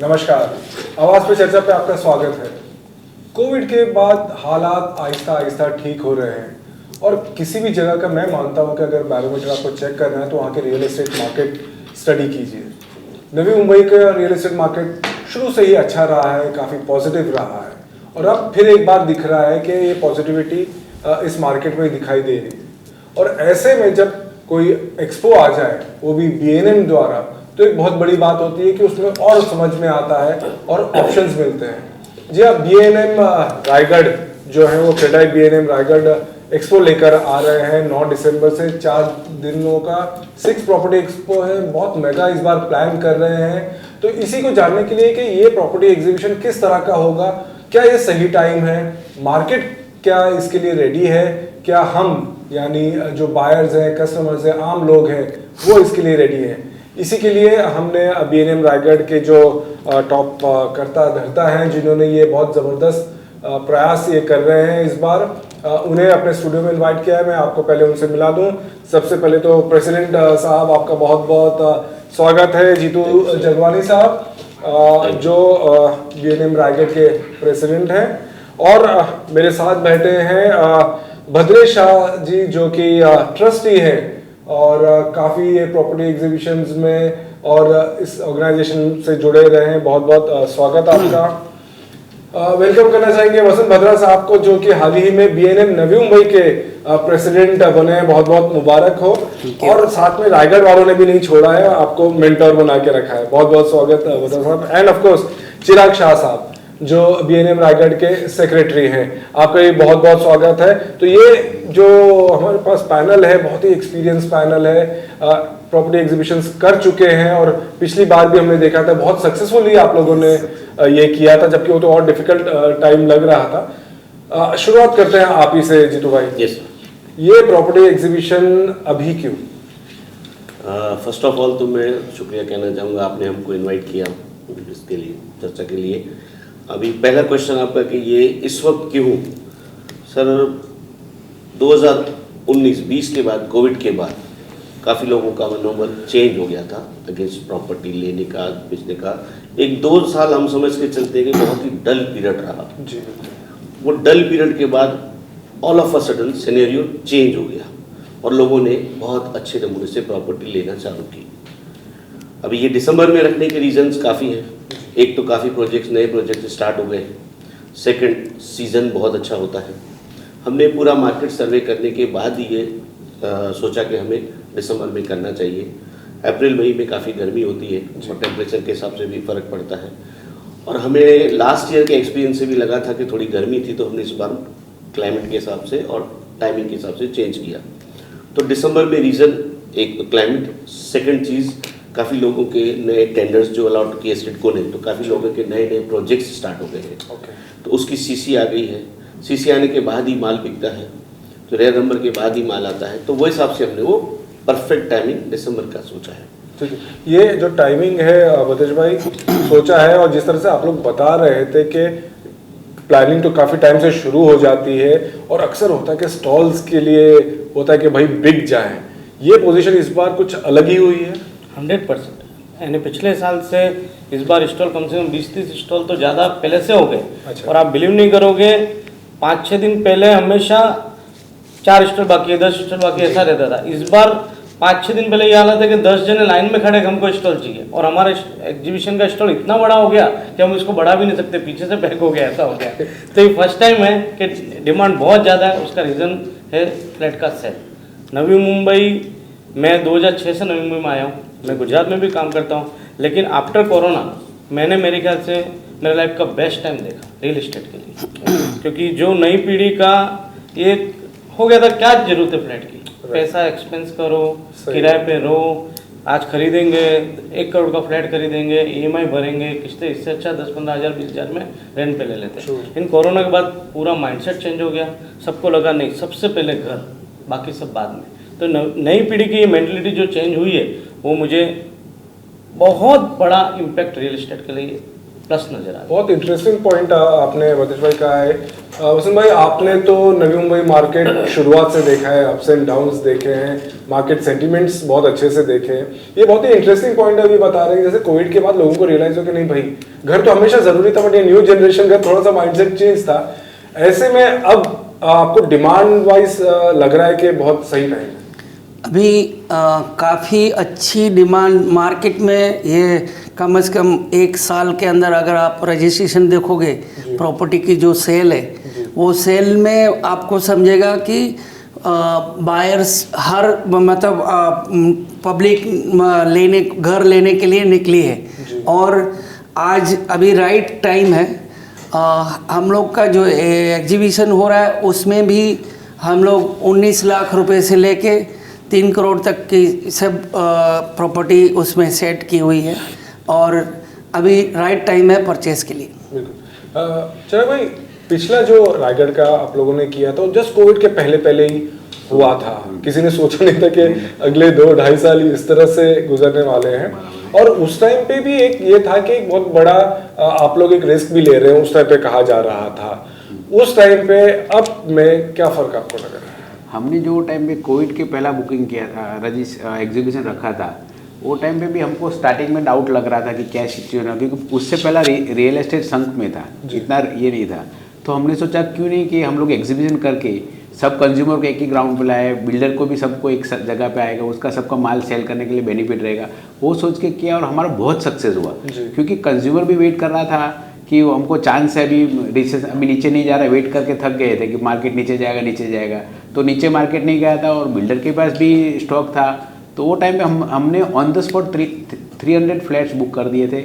नमस्कार, आवाज पे चर्चा पे आपका स्वागत है। कोविड के बाद हालात आहिस्ता आहिस्ता ठीक हो रहे हैं और किसी भी जगह का मैं मानता हूं कि अगर बैरोमीटर आपको चेक करना है तो वहाँ के रियल एस्टेट मार्केट स्टडी कीजिए। नवी मुंबई का रियल एस्टेट मार्केट शुरू से ही अच्छा रहा है, काफ़ी पॉजिटिव रहा है और अब फिर एक बार दिख रहा है कि ये पॉजिटिविटी इस मार्केट में दिखाई दे रही है। और ऐसे में जब कोई एक्सपो आ जाए, वो भी BNM द्वारा, तो एक बहुत बड़ी बात होती है कि उसमें और समझ में आता है और ऑप्शंस मिलते हैं। जी हाँ, BNM रायगढ़ जो है वो क्रेडाई BNM रायगढ़ एक्सपो लेकर आ रहे हैं 9 दिसंबर से 4 दिनों का 6 प्रॉपर्टी एक्सपो है। बहुत मेगा इस बार प्लान कर रहे हैं। तो इसी को जानने के लिए कि ये प्रॉपर्टी एग्जीबिशन किस तरह का होगा, क्या ये सही टाइम है, मार्केट क्या इसके लिए रेडी है, क्या हम यानी जो बायर्स हैं, कस्टमर्स हैं, आम लोग हैं, वो इसके लिए रेडी हैं, इसी के लिए हमने BNM रायगढ़ के जो टॉप करता धरता हैं, जिन्होंने ये बहुत ज़बरदस्त प्रयास ये कर रहे हैं इस बार, उन्हें अपने स्टूडियो में इनवाइट किया है। मैं आपको पहले उनसे मिला दूं। सबसे पहले तो प्रेसिडेंट साहब, आपका बहुत बहुत स्वागत है। जीतू जगवानी साहब जो BNM रायगढ़ के प्रेसिडेंट हैं, और मेरे साथ बैठे हैं भद्रेश शाह जी जो कि ट्रस्टी है और काफ़ी ये प्रॉपर्टी एग्जीबिशंस में और इस ऑर्गेनाइजेशन से जुड़े रहे हैं। बहुत बहुत स्वागत आपका। वेलकम करना चाहेंगे वसंत भद्रा साहब को, जो कि हाल ही में BNM नवी मुंबई के प्रेसिडेंट बने हैं। बहुत बहुत मुबारक हो। और साथ में रायगढ़ वालों ने भी नहीं छोड़ा है, आपको मेंटोर बना के रखा है। बहुत बहुत स्वागत भद्रा साहब। एंड ऑफ कोर्स चिराग शाह साहब जो BNM रायगढ़ के सेक्रेटरी हैं, आपका ये बहुत बहुत स्वागत है। तो ये जो हमारे पास पैनल है, बहुत ही एक्सपीरियंस पैनल है, प्रॉपर्टी एग्जीबिशंस कर चुके हैं और पिछली बार भी हमने देखा था बहुत सक्सेसफुली आप लोगों ने ये किया था, जबकि वो तो और डिफिकल्ट टाइम लग रहा था। शुरुआत करते हैं आप ही से जीतू भाई। यस, ये प्रॉपर्टी एग्जीबिशन अभी क्यों? फर्स्ट ऑफ ऑल तो मैं शुक्रिया कहना चाहूँगा, आपने हमको इनवाइट किया इसके लिए, चर्चा के लिए। अभी पहला क्वेश्चन आपका कि ये इस वक्त क्यों? सर 2019-20 के बाद, कोविड के बाद काफ़ी लोगों का मनोबल चेंज हो गया था अगेंस्ट प्रॉपर्टी लेने का, बेचने का। 1-2 साल हम समझ के चलते कि बहुत ही डल पीरियड रहा जी। वो डल पीरियड के बाद all of a sudden scenario change हो गया और लोगों ने बहुत अच्छे नमूने से प्रॉपर्टी लेना चालू की। अभी ये दिसंबर में रखने के रीजंस काफ़ी हैं। एक तो काफ़ी प्रोजेक्ट्स, नए प्रोजेक्ट स्टार्ट हो गए। सेकंड, सीज़न बहुत अच्छा होता है। हमने पूरा मार्केट सर्वे करने के बाद ये सोचा कि हमें दिसंबर में करना चाहिए। अप्रैल मई में काफ़ी गर्मी होती है और टेम्परेचर के हिसाब से भी फ़र्क पड़ता है, और हमें लास्ट ईयर के एक्सपीरियंस से भी लगा था कि थोड़ी गर्मी थी, तो हमने इस बार क्लाइमेट के हिसाब से और टाइमिंग के हिसाब से चेंज किया। तो दिसंबर में रीज़न एक क्लाइमेट, सेकेंड चीज़ काफ़ी लोगों के नए टेंडर्स जो अलॉट किए सिडको ने, तो काफ़ी लोगों के नए नए प्रोजेक्ट्स स्टार्ट हो गए हैं। तो उसकी CC आ गई है। CC आने के बाद ही माल बिकता है, तो रेयर नंबर के बाद ही माल आता है। तो वो हिसाब से हमने वो परफेक्ट टाइमिंग दिसंबर का सोचा है। ठीक है, ये जो टाइमिंग है भद्रेश भाई सोचा है, और जिस तरह से आप लोग बता रहे थे कि प्लानिंग तो काफ़ी टाइम से शुरू हो जाती है और अक्सर होता है कि स्टॉल्स के लिए होता है कि भाई बिक जाए, ये पोजीशन इस बार कुछ अलग ही हुई है। 100%, यानी पिछले साल से इस बार स्टॉल कम से कम 20-30 स्टॉल तो ज़्यादा पहले से हो गए। अच्छा। और आप बिलीव नहीं करोगे, 5-6 दिन पहले हमेशा 4 स्टॉल बाकी है, 10 स्टॉल बाकी, ऐसा रहता था। इस बार 5-6 दिन पहले ये हालत है कि 10 जने लाइन में खड़े, हमको स्टॉल चाहिए, और हमारे एग्जीबिशन का स्टॉल इतना बड़ा हो गया कि हम इसको बढ़ा भी नहीं सकते, पीछे से पैक हो गया, ऐसा हो गया। तो ये फर्स्ट टाइम है कि डिमांड बहुत ज़्यादा है। उसका रीज़न है फ्लैट का सेल। नवी मुंबई, मैं 2006 से नवी मुंबई में आया हूँ, मैं गुजरात में भी काम करता हूँ, लेकिन आफ्टर कोरोना मैंने मेरे ख्याल से मेरे लाइफ का बेस्ट टाइम देखा रियल एस्टेट के लिए। क्योंकि जो नई पीढ़ी का ये हो गया था, क्या जरूरत है फ्लैट की, पैसा एक्सपेंस करो, किराए पे रहो, आज खरीदेंगे 1 करोड़ का फ्लैट खरीदेंगे, EMI भरेंगे, किस्तें, इससे अच्छा 10-15 हज़ार 20 हज़ार में रेंट पे ले लेते हैं। इन कोरोना के बाद पूरा माइंडसेट चेंज हो गया। सबको लगा नहीं, सबसे पहले घर, बाकी सब बाद में। तो नई पीढ़ी की ये मेंटलिटी जो चेंज हुई है, वो मुझे बहुत बड़ा इम्पैक्ट रियल एस्टेट के लिए प्लस नजर आ रहा बहुत इंटरेस्टिंग पॉइंट आपने वतेश भाई कहा है। वसंत भाई, आपने तो नवी मुंबई मार्केट शुरुआत से देखा है, अप्स एंड डाउन्स देखे हैं, मार्केट सेंटिमेंट्स बहुत अच्छे से देखे हैं। ये बहुत ही इंटरेस्टिंग पॉइंट अभी बता रहे हैं, जैसे कोविड के बाद लोगों को रियलाइज हो कि नहीं भाई, घर तो हमेशा जरूरी था, बट ये न्यू जनरेशन का थोड़ा सा माइंडसेट चेंज था। ऐसे में अब आपको डिमांड वाइज लग रहा है कि बहुत सही टाइम है? अभी काफ़ी अच्छी डिमांड मार्केट में, ये कम से कम 1 साल के अंदर अगर आप रजिस्ट्रेशन देखोगे प्रॉपर्टी की जो सेल है, वो सेल में आपको समझेगा कि बायर्स हर मतलब पब्लिक घर लेने के लिए निकली है। और आज अभी राइट टाइम है। हम लोग का जो एग्जीबिशन हो रहा है उसमें भी हम लोग 19 लाख रुपए से लेके 3 करोड़ तक की सब प्रॉपर्टी उसमें सेट की हुई है, और अभी राइट टाइम है परचेस के लिए। बिल्कुल। चलो भाई, पिछला जो रायगढ़ का आप लोगों ने किया तो जस्ट कोविड के पहले ही हुआ था। किसी ने सोचा नहीं था कि अगले 2-2.5 साल इस तरह से गुजरने वाले हैं। और उस टाइम पे भी एक ये था कि एक बहुत बड़ा आप लोग एक रिस्क भी ले रहे हैं, उस टाइम पे कहा जा रहा था। उस टाइम पे अब में क्या फर्क आपको लग रहा है? हमने जो टाइम पे कोविड के पहला बुकिंग किया था, एग्जीबिशन रखा था, वो टाइम पे भी हमको स्टार्टिंग में डाउट लग रहा था कि क्या सिचुएशन है, क्योंकि उससे पहला रियल एस्टेट संक में था, इतना ये नहीं था। तो हमने सोचा क्यों नहीं कि हम लोग एग्जीबिशन करके सब कंज्यूमर को एक ही ग्राउंड पे लाए, बिल्डर को भी सबको एक जगह पे आएगा, उसका सबका माल सेल करने के लिए बेनिफिट रहेगा, वो सोच के किया और हमारा बहुत सक्सेस हुआ। क्योंकि कंज्यूमर भी वेट कर रहा था कि वो हमको चांस है, अभी नीचे नहीं जा रहा है, वेट करके थक गए थे कि मार्केट नीचे जाएगा, तो नीचे मार्केट नहीं गया था और बिल्डर के पास भी स्टॉक था। तो वो टाइम पे हमने on the spot 300 flats book कर दिए थे।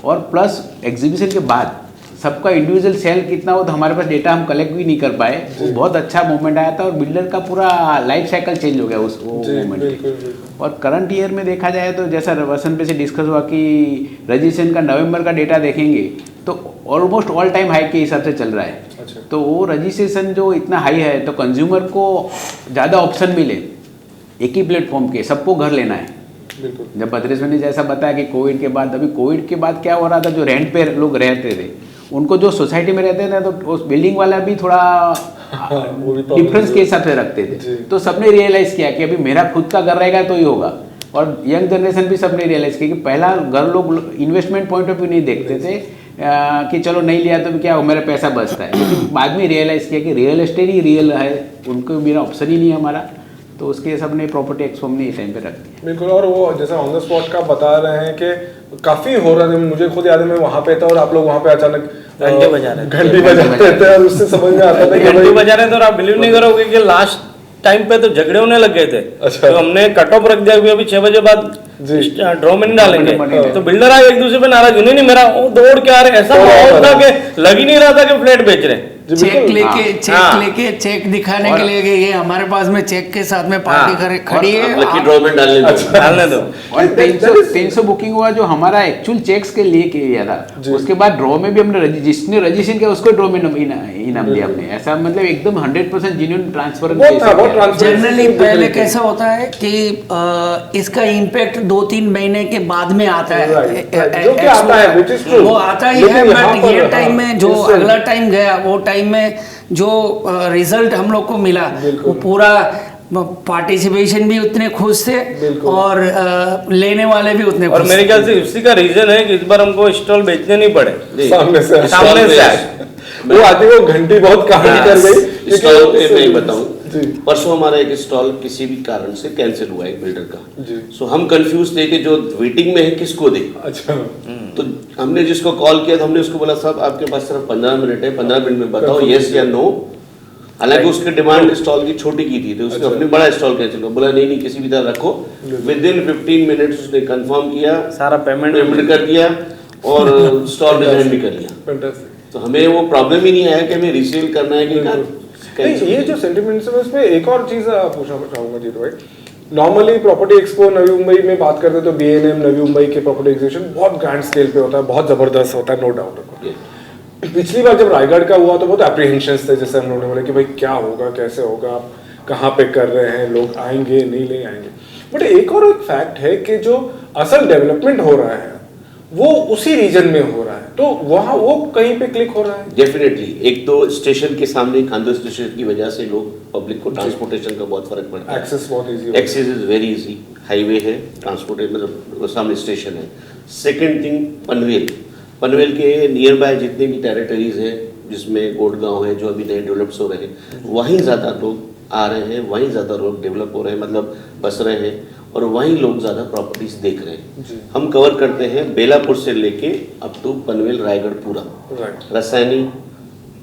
और प्लस एग्जीबिशन के बाद सबका इंडिविजुअल सेल कितना हो तो हमारे पास डेटा हम कलेक्ट भी नहीं कर पाए। वो बहुत अच्छा मूवमेंट आया था और बिल्डर का पूरा लाइफ साइकिल चेंज हो गया उस मूवमेंट। और करंट ईयर में देखा जाए तो जैसा वसंत पे से डिस्कस हुआ कि रजिस्ट्रेशन का नवंबर का डेटा देखेंगे तो ऑलमोस्ट ऑल टाइम हाई के हिसाब से चल रहा है। अच्छा। तो वो रजिस्ट्रेशन जो इतना हाई है तो कंज्यूमर को ज़्यादा ऑप्शन मिले, एक ही प्लेटफॉर्म के सबको घर लेना है। बिल्कुल। जब भद्रेश ने जैसा बताया कि कोविड के बाद, अभी कोविड के बाद क्या हो रहा था, जो रेंट पे लोग रहते थे उनको जो सोसाइटी में रहते थे तो उस बिल्डिंग वाला भी थोड़ा डिफरेंस के हिसाब से रखते थे। तो सबने रियलाइज़ किया कि अभी मेरा खुद का घर रहेगा तो ही होगा। और यंग जनरेशन भी सबने रियलाइज़ किया कि पहला घर लोग इन्वेस्टमेंट पॉइंट ऑफ व्यू नहीं देखते थे कि चलो नहीं लिया तो क्या हो, मेरा पैसा बचता है। लेकिन बाद में रियलाइज़ किया कि रियल एस्टेट ही रियल है, उनको मेरा ऑप्शन ही नहीं है हमारा। तो उसके सबने प्रॉपर्टी एक्सपो हमने इस टाइम पे रख दिया। बिल्कुल। और वो जैसा ऑन द स्पॉट का बता रहे हैं कि काफ़ी हो रहा था, मुझे खुद याद है मैं वहाँ पे था और आप लोग वहाँ पे अचानक घंटे बजा रहे थे। घंटी बजा रहे थे और उससे समझ में आता था कि घंटी भाई बजा रहे थे और आप बिलीव नहीं करोगे कि लास्ट टाइम पे तो झगड़े होने लग गए थे। अच्छा। तो हमने कट ऑफ रख दिया कि अभी 6 बजे बाद ड्रॉ में नहीं डालेंगे। तो बिल्डर आए एक दूसरे पे नाराज, नहीं मेरा वो दौड़ के आ रहे, ऐसा माहौल था कि लग ही नहीं रहा था कि फ्लैट बेच रहे हैं। चेक लेके दिखाने के लिए ये हमारे पास में चेक के साथ में पार्टी खड़ी है, लकी ड्रॉ में डालने दो। और 300 बुकिंग हुआ जो हमारा एक्चुअल चेक्स के लिए किया था। उसके बाद ड्रॉ में भी हमने जिसने रजिस्ट्रेशन किया उसको ड्रॉ में इनाम दिया हमने। ऐसा मतलब एकदम 100% जेन्युइन ट्रांसपेरेंट। जनरली पहले कैसा होता है कि इसका इम्पैक्ट 2-3 महीने के बाद में आता है, जो कि आता है, which is true। वो आता ही है। बट ये टाइम में जो अगला टाइम गया, वो टाइम में जो रिजल्ट हम लोग को मिला, वो पूरा पार्टिसिपेशन भी उतने खुश थे और लेने वाले भी उतने खुश। और मेरे ख्याल से इसी का रीजन है कि इस बार हमको स्टॉल बेचने नहीं पड़े, सामने से वो आती वो घंटी बहुत काम कर गई। स्टॉल पे मैं बताऊं, परसों हमारा एक स्टॉल किसी भी कारण से कैंसिल हुआ है बिल्डर का। सो हम कंफ्यूज थे कि जो वेटिंग में है किसको दे। अच्छा। तो हमने जिसको कॉल किया तो हमने उसको बोला साहब आपके पास सिर्फ 15 मिनट है, 15 मिनट में बताओ यस या नो। हालांकि उसकी डिमांड स्टॉल की छोटी की थी तो उसने अपने बड़ा स्टॉल कैंसिल किया, बोला नहीं किसी भी तरह रखो। विद इन 15 मिनट्स उसने कंफर्म किया, सारा पेमेंट कर दिया और स्टॉल डिजाइन भी कर लिया। तो हमें वो प्रॉब्लम ही नहीं आया कि हमें रीसेल करना है कि ये जो सेंटिमेंट्स है उसमें एक और चीज पूछना चाहूंगा जीतू भाई। Normally property expo Navi Mumbai में बात करते तो BNM नवी मुंबई के प्रॉपर्टी एग्जीबिशन बहुत ग्रैंड स्केल पे होता है, बहुत जबरदस्त होता है, नो डाउट। पिछली बार जब रायगढ़ का हुआ तो बहुत एप्रीहेंशंस थे, जैसे हम लोगों ने बोले कि भाई क्या होगा, कैसे होगा, आप कहाँ पे कर रहे हैं, लोग आएंगे नहीं आएंगे। बट एक और एक फैक्ट है कि जो असल डेवलपमेंट हो रहा है वो उसी रीजन में हो रहा है, तो वहाँ वो कहीं पे क्लिक हो रहा है। डेफिनेटली एक तो स्टेशन के सामने खानदेश स्टेशन की वजह से लोग पब्लिक को ट्रांसपोर्टेशन का बहुत फर्क पड़ता है। एक्सेस बहुत easy access is very easy, highway है, ट्रांसपोर्ट मतलब सामने स्टेशन है। सेकंड थिंग पनवेल के नियर बाय जितने भी टेरिटरीज हैं जिसमें गोड़गांव है जो अभी नए डेवलप्स हो रहे हैं, वहीं ज़्यादा लोग आ रहे हैं, वहीं ज़्यादा लोग डेवलप हो रहे हैं, मतलब बस रहे हैं और वहीं लोग ज़्यादा प्रॉपर्टीज देख रहे हैं। हम कवर करते हैं बेलापुर से लेके अप टू पनवेल रायगढ़ पूरा, रसायनी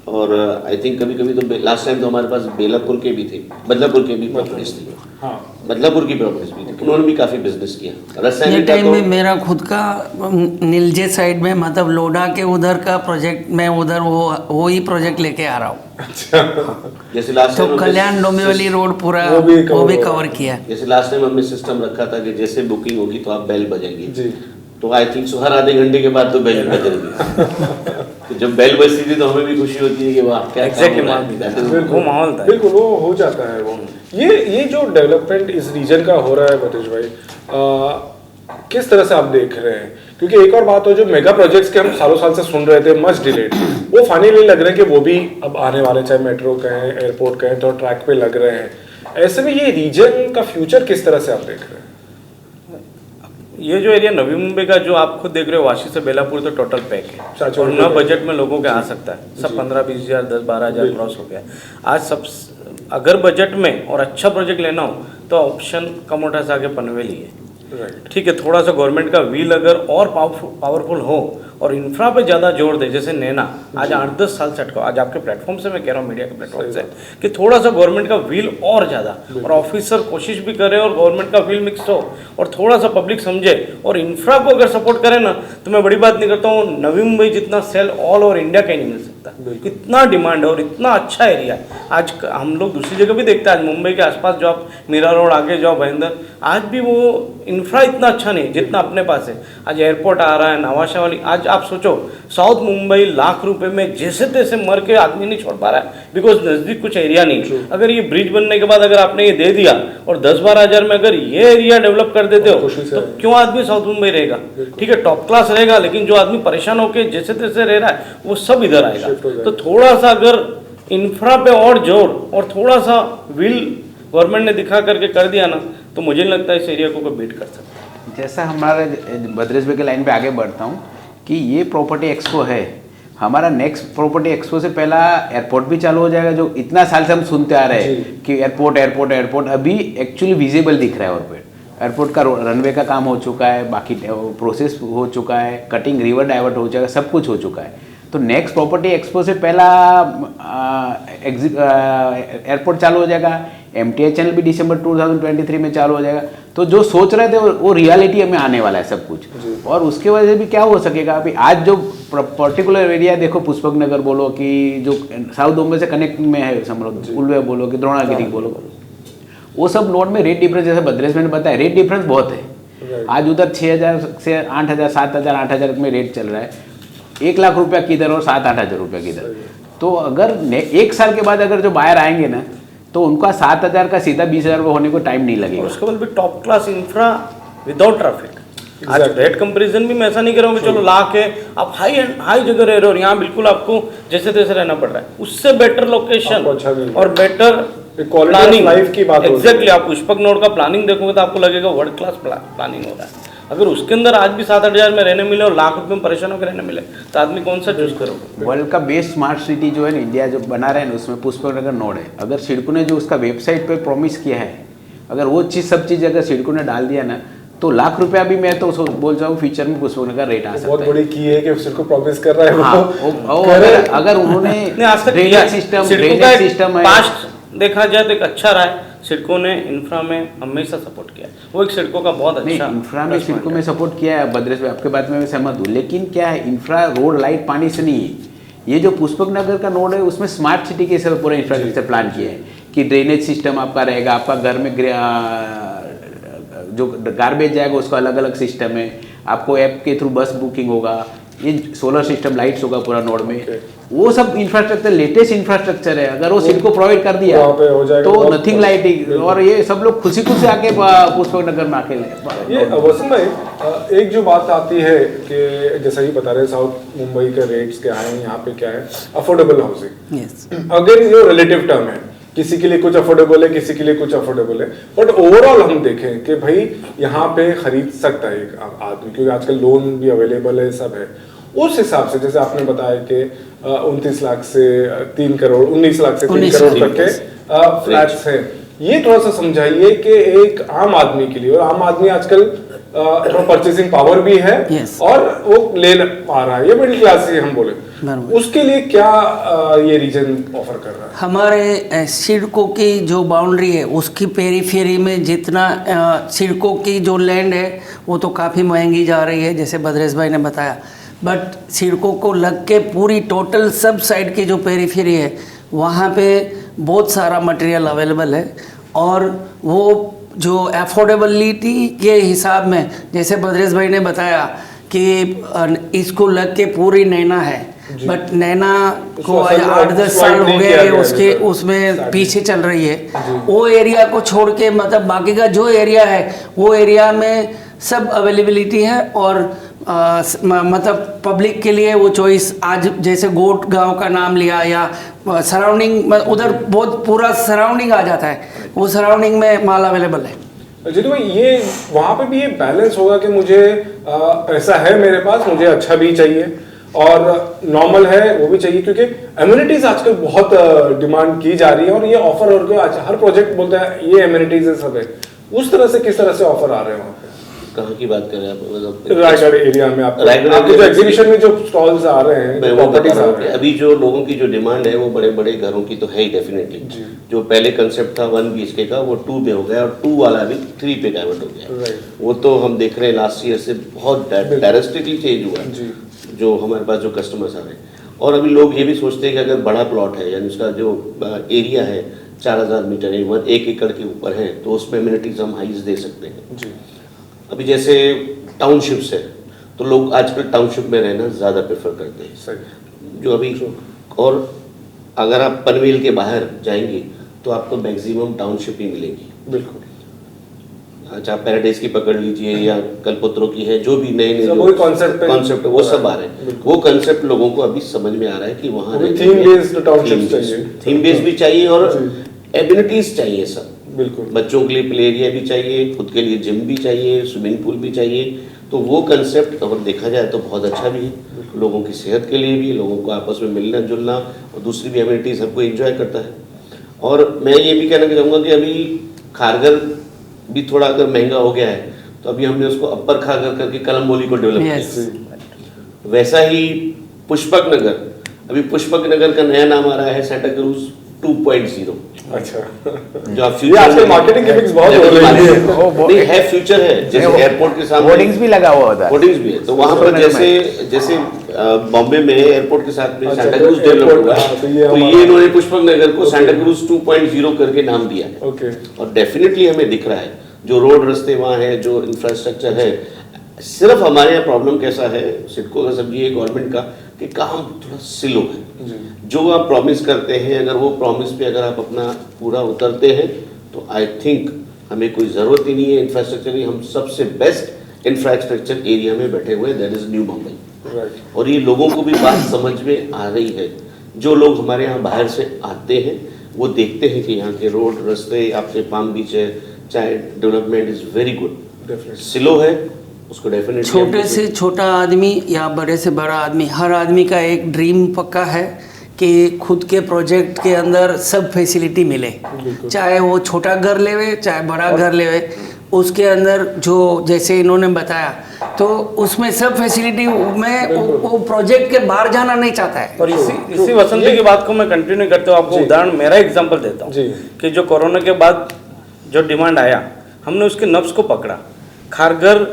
और आई थिंक कभी कभी तो लास्ट टाइम तो हमारे पास बेलापुर के भी थे, बदलापुर के भी प्रॉपर्टीज थी। हाँ, बदलापुर की प्रॉपर्टीज भी थी, उन्होंने भी काफ़ी बिजनेस किया। ये रसायनी का टाइम तो में मेरा खुद का नीलजे साइड में मतलब लोडा के उधर का प्रोजेक्ट, मैं उधर वो ही प्रोजेक्ट लेके आ रहा हूँ। जैसे लास्ट तो टाइम कल्याण डोंबिवली रोड पूरा वो भी कवर किया। जैसे लास्ट टाइम हमने सिस्टम रखा था कि जैसे बुकिंग होगी तो आप बेल बजेंगे जी। तो आई थिंक हर आधे घंटे के बाद तो बेल बजेगी। तो जब बेल बजती थी तो हमें भी खुशी होती है कि वाह क्या Exactly, काम हो रहा है। वो माहौल था। बिल्कुल वो हो जाता है। वो ये जो डेवलपमेंट इस रीजन का हो रहा है मनीष भाई, किस तरह से आप देख रहे हैं? क्योंकि एक और बात हो, जो मेगा प्रोजेक्ट्स के हम सालों साल से सुन रहे थे मच डिलेड, वो फाइनली लग रहे हैं कि वो भी अब आने वाले, चाहे मेट्रो कहें एयरपोर्ट कहें, तो ट्रैक पे लग रहे हैं। ऐसे में ये रीजन का फ्यूचर किस तरह से आप देख रहे हैं? ये जो एरिया नवी मुंबई का जो आप खुद देख रहे हो, वाशी से बेलापुर तो टोटल पैक है और न बजट में लोगों के आ सकता है। सब 15-20 हज़ार 10-12 हज़ार क्रॉस हो गया। आज सब अगर बजट में और अच्छा प्रोजेक्ट लेना हो तो ऑप्शन कमोटा से आगे पनवेल ही है। ठीक है, थोड़ा सा गवर्नमेंट का व्हील अगर और पावरफुल हो और इंफ्रा पे ज़्यादा जोर दे, जैसे नैना आज 8-10 साल से अटका, आज आपके प्लेटफॉर्म से मैं कह रहा हूँ, मीडिया के प्लेटफॉर्म से, कि थोड़ा सा गवर्नमेंट का व्हील और ज़्यादा और ऑफिसर कोशिश भी करे और गवर्नमेंट का व्हील मिक्स हो और थोड़ा सा पब्लिक समझे और इंफ्रा को अगर सपोर्ट करे ना, तो मैं बड़ी बात नहीं करता हूँ, नवी मुंबई जितना सेल ऑल ओवर इंडिया का ही नहीं मिल सकता। इतना डिमांड है और इतना अच्छा एरिया है। आज हम लोग दूसरी जगह भी देखते हैं, आज मुंबई के आसपास जो आप मीरा रोड आगे जाओ भाईंदर, आज भी वो इंफ्रा इतना अच्छा नहीं जितना अपने पास है। आज एयरपोर्ट आ रहा है, नवाशा वाली, आज आप सोचो साउथ मुंबई लाख रुपए में जैसे तैसे मर के आदमी नहीं छोड़ पा रहा है, बिकॉज नजदीक कुछ एरिया नहीं। अगर ये ब्रिज बनने के बाद अगर आपने ये दे दिया और 10-12 हज़ार में अगर ये एरिया डेवलप कर देते हो तो क्यों आदमी साउथ मुंबई रहेगा? ठीक है, टॉप क्लास रहेगा, लेकिन जो आदमी परेशान होकर जैसे तैसे रह रहा है वो सब इधर आएगा। तो थोड़ा सा अगर इंफ्रा पे और जोर और थोड़ा सा विल गवर्नमेंट ने दिखा करके कर दिया ना, तो मुझे नहीं लगता इस एरिया को कोई बीट कर सकता है। जैसा हमारे भद्रेश भाई के लाइन पे आगे बढ़ता हूँ कि ये प्रॉपर्टी एक्सपो है, हमारा नेक्स्ट प्रॉपर्टी एक्सपो से पहला एयरपोर्ट भी चालू हो जाएगा, जो इतना साल से हम सुनते आ रहे हैं कि एयरपोर्ट एयरपोर्ट एयरपोर्ट, अभी एक्चुअली विजिबल दिख रहा है। और एयरपोर्ट का रनवे का काम हो चुका है, बाकी प्रोसेस हो चुका है, कटिंग रिवर डाइवर्ट हो जाएगा, सब कुछ हो चुका है। तो नेक्स्ट प्रॉपर्टी एक्सपो से पहला एयरपोर्ट चालू हो जाएगा, MTI चैनल भी दिसंबर 2023 में चालू हो जाएगा। तो जो सोच रहे थे वो रियलिटी में आने वाला है सब कुछ। और उसके वजह से भी क्या हो सकेगा, अभी आज जो पर्टिकुलर एरिया देखो, पुष्पक नगर बोलो कि जो साउथ मुंबई से कनेक्ट में है, समझो उल्वे बोलो कि द्रोणागिरी बोलो, वो सब नोड में रेट डिफरेंस, जैसे भद्रेश ने बताया, रेट डिफरेंस बहुत है। आज उधर 6,000 से 8,000 7,000 8,000 में रेट चल रहा है, 1 लाख रुपया किधर और 7-8 हज़ार रुपया किधर। तो अगर 1 साल के बाद अगर जो बायर आएंगे ना, तो उनका 7,000 का सीधा 20,000 होने को टाइम नहीं लगेगा। उसके बाद भी top class infra without traffic. आज रेट कंपैरिजन भी मैं ऐसा नहीं कर रहा हूँ कि चलो लाख है, आप हाई जगह रह रहे हो और यहाँ बिल्कुल आपको जैसे तैसे रहना पड़ रहा है, उससे बेटर लोकेशन और बेटर प्लानिंग लाइफ की बात। एग्जैक्टली, आप पुष्पक नोड का प्लानिंग देखोगे तो आपको लगेगा वर्ल्ड क्लास प्लानिंग हो रहा है। अगर उसके अंदर आज भी 7-8 हज़ार में रहने मिले और लाख रुपए में परेशान होकर रहने मिले, तो आदमी कौन सा चूज करोगे? वर्ल्ड का बेस्ट स्मार्ट सिटी जो है ना इंडिया जो बना रहे हैं ना, उसमें पुष्पक नगर नोड है। अगर सिडको ने जो उसका वेबसाइट पे प्रॉमिस किया है, अगर वो चीज़ सब चीज़ अगर सिडको ने डाल दिया ना, तो लाख रुपया भी मैं तो बोल जाऊँ फ्यूचर में पुष्पक नगर रेट आ सकता है। बहुत बड़ी की है कि सिडको प्रॉमिस कर रहा है। हाँ, अगर उन्होंने ड्रेनेज सिस्टम पास्ट देखा जाए तो एक अच्छा रहा है। सिडको ने इंफ्रा में हमेशा सपोर्ट किया, वो एक सिडको का बहुत अच्छा इंफ्रा में सिडको में सपोर्ट किया है। भद्रेश भाई आपके बात में मैं सहमत हूँ, लेकिन क्या है, इंफ्रा रोड लाइट पानी से नहीं है। ये जो पुष्पक नगर का नोड है उसमें स्मार्ट सिटी के हिसाब पूरा इंफ्रास्ट्रक्चर प्लान किया है कि ड्रेनेज सिस्टम आपका रहेगा, आपका घर में जो गार्बेज जाएगा उसका अलग अलग सिस्टम है, आपको ऐप के थ्रू बस बुकिंग होगा, ये सोलर सिस्टम लाइट्स होगा पूरा नोड में, वो सब इंफ्रास्ट्रक्चर लेटेस्ट इंफ्रास्ट्रक्चर है। अगर वो सिडको प्रोवाइड कर दिया वहाँ पे हो जाएगा, तो बहुत नथिंग लाइटिंग, और ये सब लोग खुशी खुशी आके पुष्पक नगर में आके ये वसंत भाई, एक जो बात आती है कि जैसा ही बता रहे साउथ मुंबई के रेट्स क्या हैं, यहाँ पे क्या है, अफोर्डेबल हाउसिंग। यस अगर ये रिलेटिव टर्म है, किसी के लिए कुछ अफोर्डेबल है, किसी के लिए कुछ अफोर्डेबल है, बट ओवरऑल हम देखें कि भाई यहाँ पे खरीद सकता है एक आदमी, क्योंकि आजकल लोन भी अवेलेबल है, सब है। उस हिसाब से जैसे आपने बताया कि 29 लाख से 3 करोड़, 19 लाख से 3 करोड़ तक के फ्लैट्स हैं। ये थोड़ा सा समझाइए कि एक आम आदमी के लिए, और आम आदमी आजकल परचेसिंग पावर भी है Yes. और वो ले पा रहा है, ये मिडिल क्लास ही हम बोले, बराबर। उसके लिए क्या ये रीजन ऑफर कर रहा है? हमारे सिडको की जो बाउंड्री है उसकी पेरीफेरी में जितना सिडको की जो लैंड है वो तो काफ़ी महंगी जा रही है, जैसे भद्रेश भाई ने बताया। बट सिडको को लग के पूरी टोटल सब साइड की जो पेरीफेरी है वहाँ पे बहुत सारा मटेरियल अवेलेबल है, और वो जो अफोर्डेबिलिटी के हिसाब में, जैसे भद्रेश भाई ने बताया कि इसको लग के पूरी नैना है, बट नैना को उसको आज असल में 8-10 स्वाइप साल हो नहीं गए किया गया उसके है, उसमें पीछे चल रही है। वो एरिया को छोड़ के मतलब बाकी का जो एरिया है वो एरिया में सब अवेलेबिलिटी है, और मतलब पब्लिक के लिए वो चॉइस, आज जैसे गोट गांव का नाम लिया या सराउंडिंग, उधर बहुत पूरा सराउंडिंग आ जाता है, वो सराउंडिंग में माल अवेलेबल है। जीतू भाई, ये वहाँ पे भी ये बैलेंस होगा कि मुझे पैसा है मेरे पास, मुझे अच्छा भी चाहिए और नॉर्मल है वो भी चाहिए, क्योंकि एम्यूनिटीज आजकल बहुत डिमांड की जा रही है, और ये ऑफर और हर प्रोजेक्ट बोलता है ये एम्यूनिटीज है, सब है। उस तरह से किस तरह से ऑफर आ रहे हैं वहाँ पे? कहाँ की बात कर रहे हैं आप? मतलब रायगढ़ एरिया में रायगढ़ आपके जो एरिया में एग्जीबिशन में जो स्टॉल्स आ रहे हैं, मैं जो वो बता प्रॉपर्टीज रहा आ हूँ रहे कि हैं, अभी जो लोगों की जो डिमांड है वो बड़े बड़े घरों की तो है ही डेफिनेटली। जो पहले कंसेप्ट था 1 BHK का, वो 2 में हो गया, और 2 वाला भी 3 पे डाइवर्ट हो गया। Right. वो तो हम देख रहे हैं लास्ट ईयर से बहुत ड्रास्टिकली चेंज हुआ जी। है जो हमारे पास जो कस्टमर्स आ रहे हैं। और अभी लोग ये भी सोचते हैं कि अगर बड़ा प्लॉट है, यानी उसका जो एरिया है 4000 मीटर, 1 एकड़ के ऊपर है, तो उसमें एमिनिटीज हम हाइज दे सकते हैं। जी। अभी जैसे टाउनशिप्स है, तो लोग आजकल टाउनशिप में रहना ज़्यादा प्रेफर करते हैं। सही। जो अभी, और अगर आप पनवेल के बाहर जाएंगे तो आपको मैक्सिमम टाउनशिप ही मिलेगी। बिल्कुल। अच्छा, आप पैराडाइज की पकड़ लीजिए या कल्पत्रों की है, जो भी नए नए सब वही concept वो सब आ रहे हैं। वो कंसेप्ट लोगों को अभी समझ में आ रहा है कि वहाँ थीम बेस्ड टाउनशिप चाहिए, थीम बेस्ड भी चाहिए, और एबिलिटीज चाहिए सब। बिल्कुल। बच्चों के लिए प्ले एरिया भी चाहिए, खुद के लिए जिम भी चाहिए, स्विमिंग पूल भी चाहिए। तो वो कंसेप्ट अगर देखा जाए तो बहुत अच्छा भी है, लोगों की सेहत के लिए भी, लोगों को आपस में मिलना जुलना, और दूसरी भी एमिनिटीज सबको एंजॉय करता है। और मैं ये भी कहना चाहूँगा कि अभी खारघर भी थोड़ा अगर महंगा हो गया है, तो अभी हमने उसको अपर खारघर करके कलमबोली को डेवलप किया। वैसा ही पुष्पक नगर, अभी पुष्पक नगर का नया नाम आ रहा है सेंटा क्रूज 2.0। अच्छा। जो आप ये आजकल मार्केटिंग गिमिक्स बहुत हो रही है। नहीं है, फ्यूचर है, जैसे एयरपोर्ट के सामने होर्डिंग्स भी लगा हुआ होता है। होर्डिंग्स भी है, तो वहाँ पर जैसे बॉम्बे में एयरपोर्ट के साथ में अच्छा, सेंटा क्रूज डेवलप एयरपोर्ट, हुआ हाँ, है, तो ये तो ये इन्होंने पुष्पक नगर को सेंटा क्रूज 2.0 करके नाम दिया है। ओके। और डेफिनेटली हमें दिख रहा है जो रोड रास्ते वहाँ है, जो इंफ्रास्ट्रक्चर है। सिर्फ हमारे यहाँ प्रॉब्लम कैसा है, सिडको का सब ये गवर्नमेंट का, कि काम थोड़ा स्लो है। जो आप प्रॉमिस करते हैं, अगर वो प्रॉमिस पे अगर आप अपना पूरा उतरते हैं, तो आई थिंक हमें कोई ज़रूरत ही नहीं है इंफ्रास्ट्रक्चर की। हम सबसे बेस्ट इंफ्रास्ट्रक्चर एरिया में बैठे हुए, दैट इज़ न्यू मुंबई। और ये लोगों को भी बात समझ में आ रही है। जो लोग हमारे यहाँ बाहर से आते हैं, वो देखते हैं कि यहाँ के रोड रास्ते, आपके पाम बीच है, चाहे development is very good. Slow है, उसको डेफिनेटली छोटे से छोटा आदमी या बड़े से बड़ा आदमी, हर आदमी का एक ड्रीम पक्का है कि खुद के प्रोजेक्ट के अंदर सब फैसिलिटी मिले, चाहे वो छोटा घर लेवे चाहे बड़ा घर लेवे, उसके अंदर जो जैसे इन्होंने बताया, तो उसमें सब फैसिलिटी में वो प्रोजेक्ट के बाहर जाना नहीं चाहता है। और इसी वसंत की बात को मैं कंटिन्यू करते हुए आपको उदाहरण, मेरा एग्जांपल देता हूँ कि जो कोरोना के बाद जो डिमांड आया, हमने उसके नब्ज को पकड़ा। खारघर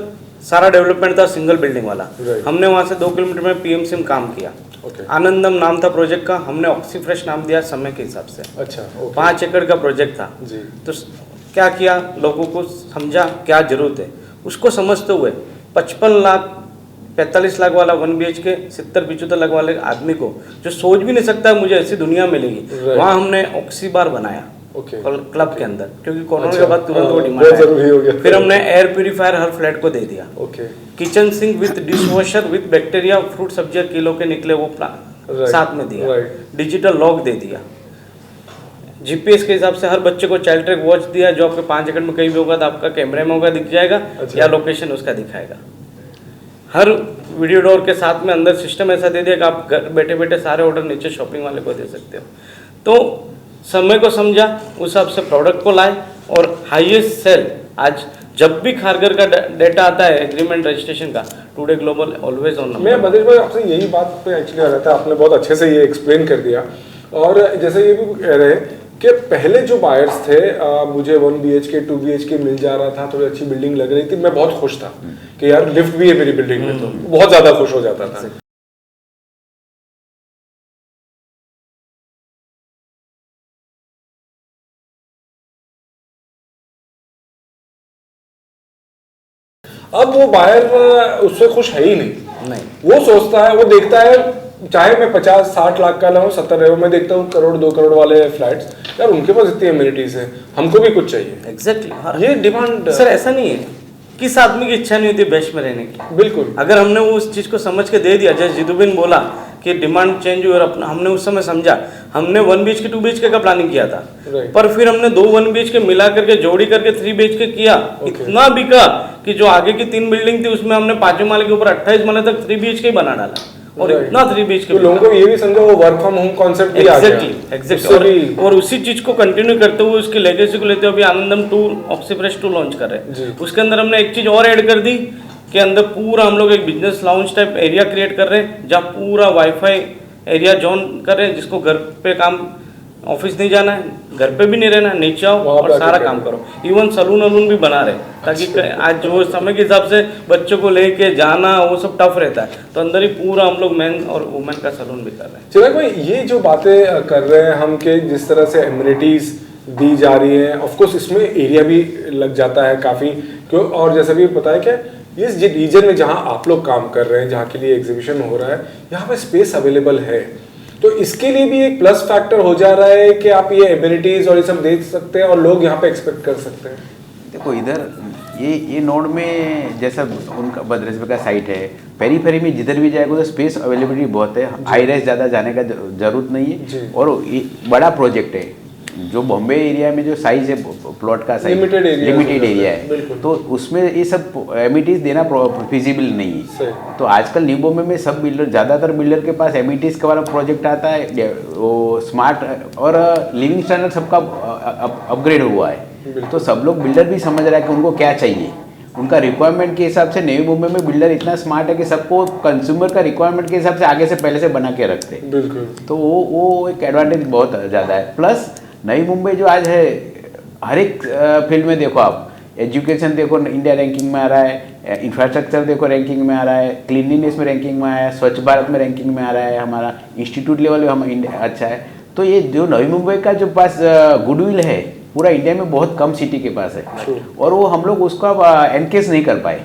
सारा डेवलपमेंट था सिंगल बिल्डिंग वाला, हमने वहाँ से 2 किलोमीटर में पीएमसीएम काम किया। आनंदम नाम था प्रोजेक्ट का, हमने ऑक्सीफ्रेश नाम दिया समय के हिसाब से। अच्छा। 5 एकड़ का प्रोजेक्ट था। तो क्या किया, लोगों को समझा क्या जरूरत है, उसको समझते हुए 55 लाख 45 लाख वाला 1 BHK 70-75 लाख वाले आदमी को जो सोच भी नहीं सकता मुझे ऐसी दुनिया मिलेगी, Right. वहाँ हमने ऑक्सी बार बनाया ओके क्लब के अंदर, क्योंकि कोरोना अच्छा, के बाद तुरंत वो हाँ, डिमांड बहुत जरूरी हो गया। फिर हमने एयर प्यूरीफायर हर फ्लैट को दे दिया, okay kitchen sync with dishwasher with bacteria, fruit सब्जियां किलो के निकले वो Right. साथ में दिया, Right. डिजिटल लॉक दे दिया, जीपीएस के हिसाब से हर बच्चे को चाइल्ड ट्रैक वॉच दिया, जो आपके 5 सेकंड में कहीं भी होगा तो आपका कैमरे में होगा दिख जाएगा, अच्छा। या लोकेशन उसका दिखाएगा। हर वीडियो डोर के साथ में अंदर सिस्टम ऐसा दे दिया कि आप घर बैठे बैठे सारे ऑर्डर नीचे शॉपिंग वाले को दे सकते हो। तो समय को समझा, उस हिसाब से प्रोडक्ट को लाए, और हाईएस्ट सेल आज जब भी खारगर का डेटा आता है एग्रीमेंट रजिस्ट्रेशन का, टुडे ग्लोबल ऑलवेज ऑन। मैं बदेश भाई आपसे यही बात पे एक्चुअली आ रहा था, आपने बहुत अच्छे से ये एक्सप्लेन कर दिया। और जैसे ये भी कह रहे हैं कि पहले जो बायर्स थे, मुझे 1 BHK 2 BHK मिल जा रहा था, थोड़ी अच्छी बिल्डिंग लग रही थी, मैं बहुत खुश था कि यार लिफ्ट भी है मेरी बिल्डिंग में, तो बहुत ज्यादा खुश हो जाता था। अब वो बायर उससे खुश है ही नहीं, वो सोचता है, वो देखता है, चाहे मैं 50-60 लाख का लाऊं, 70 मैं देखता हूँ 1-2 करोड़ वाले फ्लैट्स, यार उनके पास इतनी एमिनिटीज है, हमको भी कुछ चाहिए। एग्जैक्टली ये डिमांड सर ऐसा नहीं है, किस आदमी की इच्छा नहीं होती बेस्ट में रहने की। बिल्कुल अगर हमने उस चीज को समझ के दे दिया, जैसे जितुबिन बोला कि डिमांड चेंज हुई, और अपना हमने उस समय समझा, हमने 1 BHK 2 BHK का प्लानिंग किया था, Right. पर फिर हमने 2 1 BHK मिला करके जोड़ी करके 3 BHK किया, इतना बिका कि जो आगे की 3 बिल्डिंग थी उसमें हमने 5वें माले के ऊपर 28 माले तक 3 BHK ही बना डाला, और Right. इतना 3 BHK तो लोगों को ये भी समझो, वो वर्क फ्रॉम होम कॉन्सेप्ट भी आ गया। एग्जैक्टली उससे भी और उसी चीज को कंटिन्यू करते हुए उसकी लेगेसी को लेते हुए अभी आनंदम 2 ऑक्सीफ्रेश 2 लॉन्च कर रहे जी। हैं। उसके अंदर हमने एक चीज और ऐड कर दी कि अंदर पूरा हम लोग एक business lounge type area create कर रहे हैं, जहाँ पूरा वाईफाई एरिया जोन कर रहे हैं, जिसको घर पे काम, ऑफिस नहीं जाना है, घर पे भी नहीं रहना है, नीचे आओ वहाँ पे और सारा आके काम करो। इवन सलून वलून भी बना रहे हैं, ताकि आज जो समय के हिसाब से बच्चों को लेके जाना वो सब टफ रहता है, तो अंदर ही पूरा हम लोग मेन और वुमेन का सलून भी कर रहे हैं। चिराग भाई, ये जो बातें कर रहे हैं हम, के जिस तरह से एमिनिटीज दी जा रही हैं, ऑफ कोर्स इसमें एरिया भी लग जाता है काफ़ी, क्यों, और जैसा भी पता है क्या, इस रीजन में जहां आप लोग काम कर रहे हैं, जहां के लिए एग्जीबिशन हो रहा है, यहाँ पे स्पेस अवेलेबल है, तो इसके लिए भी एक प्लस फैक्टर हो जा रहा है कि आप ये एमिनिटीज और ये सब देख सकते हैं और लोग यहाँ पे एक्सपेक्ट कर सकते हैं। देखो इधर ये नोड में जैसा उनका बदरस्बे का साइट है, पेरीफेरी में जिधर भी जाएगा उधर स्पेस अवेलेबिलिटी बहुत है, हाई राइज ज़्यादा जाने का जरूरत नहीं जी। है, और ये बड़ा प्रोजेक्ट है। जो बॉम्बे एरिया में जो साइज है प्लॉट का साइज लिमिटेड एरिया है, है, बिल्कुल। तो उसमें ये सब एमिटीज देना फिजिबल नहीं है। सही। तो आजकल न्यू बॉम्बे में सब बिल्डर, ज़्यादातर बिल्डर के पास एमिटीज का वाला प्रोजेक्ट आता है, वो स्मार्ट और लिविंग स्टैंडर्ड सबका अपग्रेड हुआ है, तो सब लोग बिल्डर भी समझ रहा है कि उनको क्या चाहिए, उनका रिक्वायरमेंट के हिसाब से। नई मुंबई में बिल्डर इतना स्मार्ट है कि सबको कंज्यूमर का रिक्वायरमेंट के हिसाब से आगे से पहले से बना के रखते हैं, बिल्कुल। तो वो एक एडवांटेज बहुत ज़्यादा है। प्लस नई मुंबई जो आज है, हर एक फील्ड में देखो आप, एजुकेशन देखो इंडिया रैंकिंग में आ रहा है, इंफ्रास्ट्रक्चर देखो रैंकिंग में आ रहा है, क्लीनलीनेस में रैंकिंग में आया है, स्वच्छ भारत में रैंकिंग में आ रहा है, हमारा इंस्टीट्यूट लेवल में हम अच्छा है। तो ये जो नई मुंबई का जो पास गुडविल है पूरा इंडिया में बहुत कम सिटी के पास है, और वो हम लोग उसको एनकेस नहीं कर पाए,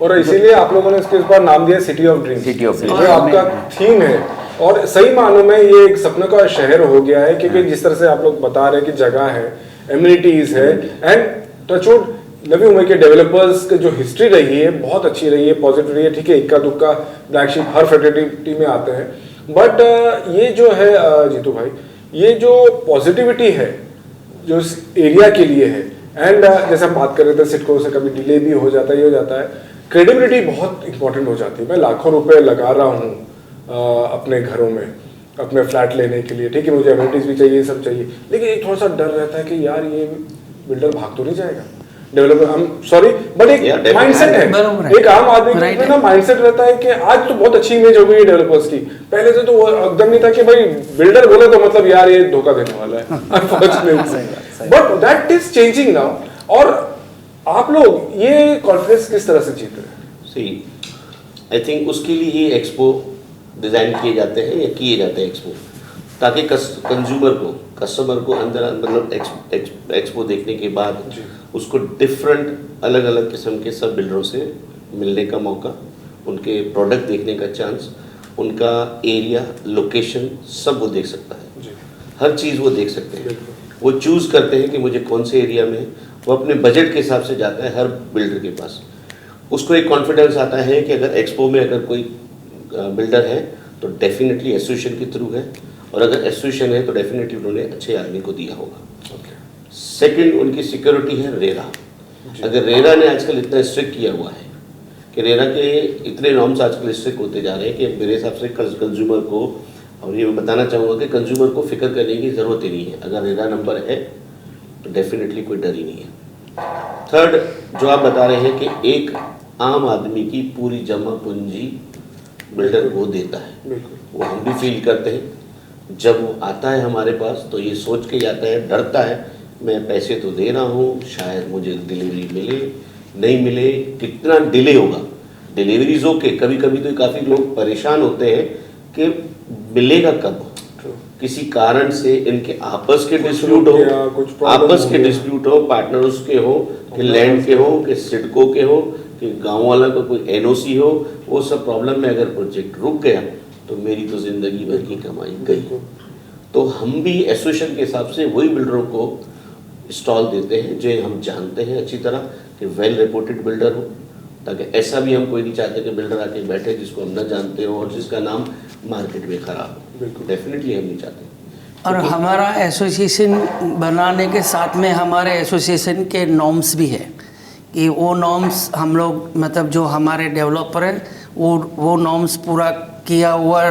और इसीलिए आप लोगों ने इसके इस बार नाम दिया city of dream. City of dream जो आपका थीम है, और सही मानों में ये एक सपने का शहर हो गया है, क्योंकि जिस तरह से आप लोग बता रहे हैं कि जगह है, एमिनिटीज है, एंड टचवुड नवी मुंबई के डेवलपर्स की जो हिस्ट्री रही है बहुत अच्छी रही है, पॉजिटिव रही है। ठीक है, इक्का दुक्का ब्लैक शीप हर फेटर्निटी में आते हैं, बट ये जो है जीतू भाई, ये जो पॉजिटिविटी है जो इस एरिया के लिए है, एंड जैसे हम बात कर रहे थे सिडको से कभी डिले भी हो जाता है, ये हो जाता है, क्रेडिबिलिटी बहुत इंपॉर्टेंट हो जाती है। मैं लाखों रुपए लगा रहा हूँ अपने घरों में, अपने फ्लैट लेने के लिए, ठीक है, मुझे एमिनिटीज भी चाहिए, सब चाहिए, लेकिन एक थोड़ा सा डर रहता है कि यार ये बिल्डर भाग तो नहीं जाएगा, डेवलपर, हम सॉरी, बट एक माइंडसेट है, एक आम आदमी के ना माइंडसेट रहता है कि आज तो बहुत अच्छी इमेज हो गई है डेवलपर्स की, पहले से तो वो एकदम नहीं था कि भाई बिल्डर बोले तो मतलब यार ये धोखा देने वाला है, unfortunately, but that is changing now. और आप लोग ये कॉन्फिडेंस किस तरह से जीत रहे हैं? सही, आई थिंक उसके लिए ही एक्सपो डिज़ाइन किए जाते हैं या किए जाते हैं एक्सपो, ताकि कंज्यूमर को, कस्टमर को अंदर मतलब एक्सपो देखने के बाद उसको डिफरेंट अलग अलग किस्म के सब बिल्डरों से मिलने का मौका, उनके प्रोडक्ट देखने का चांस, उनका एरिया, लोकेशन सब वो देख सकता है। जी हर चीज़ वो देख सकते हैं। बिल्कुल। वो चूज़ करते हैं कि मुझे कौन से एरिया में है। वो अपने बजट के हिसाब से जाता है हर बिल्डर के पास। उसको एक कॉन्फिडेंस आता है कि अगर एक्सपो में अगर कोई बिल्डर है तो डेफिनेटली एसोसिएशन के थ्रू है, और अगर एसोसिएशन है तो डेफिनेटली उन्होंने अच्छे आदमी को दिया होगा। ओके। सेकंड, उनकी सिक्योरिटी है रेरा। अगर रेरा ने आजकल इतना स्ट्रिक्ट किया हुआ है कि रेरा के इतने नॉर्म्स आजकल स्ट्रिक्ट होते जा रहे हैं कि मेरे हिसाब से कंज्यूमर को, और ये मैं बताना चाहूँगा कि कंज्यूमर को फिक्र करने की ज़रूरत ही नहीं है। अगर रेरा नंबर है तो डेफिनेटली कोई डर ही नहीं है। थर्ड, जो आप बता रहे हैं कि एक आम आदमी की पूरी जमा पूंजी बिल्डर वो देता है, बिल्कुल। वो हम भी फील करते हैं। जब वो आता है हमारे पास तो ये सोच के जाता है, डरता है, मैं पैसे तो दे रहा हूँ, शायद मुझे डिलीवरी मिले नहीं मिले, कितना डिले होगा। डिलीवरीज ओके, कभी कभी तो काफ़ी लोग परेशान होते हैं कि मिलेगा कब, किसी कारण से इनके आपस के डिस्प्यूट या कुछ हो, problem आपस हो के गया। डिस्प्यूट हो, पार्टनर्स के हो, कि लैंड के हो, कि सिडको के हो, कि गांव वाला का कोई एनओसी हो, वो सब प्रॉब्लम में अगर प्रोजेक्ट रुक गया तो मेरी तो जिंदगी भर की कमाई गई। तो हम भी एसोसिएशन के हिसाब से वही बिल्डरों को स्टॉल देते हैं जो हम जानते हैं अच्छी तरह कि वेल रिपोर्टेड बिल्डर हो, ताकि ऐसा भी हम कोई नहीं चाहते कि बिल्डर आके बैठे जिसको हम न जानते हो और जिसका नाम मार्केट में खराब हो। बिल्कुल। डेफिनेटली हम नहीं चाहते। और हमारा एसोसिएशन बनाने के साथ में हमारे एसोसिएशन के नॉर्म्स भी है कि वो नॉर्म्स हम लोग मतलब जो हमारे डेवलपर है वो नॉर्म्स पूरा किया हुआ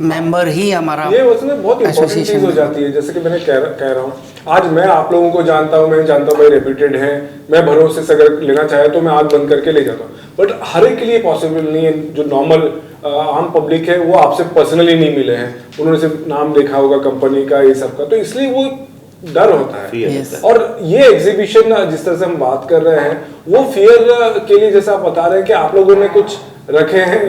मेंबर ही हमारा ये उसमें बहुत इंपॉर्टेंट चीज हो जाती है। जैसे कि मैंने कह रहा हूँ, आज मैं आप लोगों को जानता हूँ, मैं जानता हूँ भाई रेप्यूटेड है, मैं भरोसे से अगर लेना चाहे तो मैं आग बंद करके ले जाता हूँ, बट हर एक के लिए पॉसिबल नहीं है। जो नॉर्मल आम पब्लिक है वो आपसे पर्सनली नहीं मिले हैं, उन्होंने सिर्फ नाम देखा होगा कंपनी का, ये सब का, तो इसलिए वो डर होता है। Fear Yes. होता है। और ये एग्जीबिशन जिस तरह से हम बात कर रहे हैं वो फियर के लिए, जैसे आप बता रहे हैं कि आप लोगों ने कुछ रखे हैं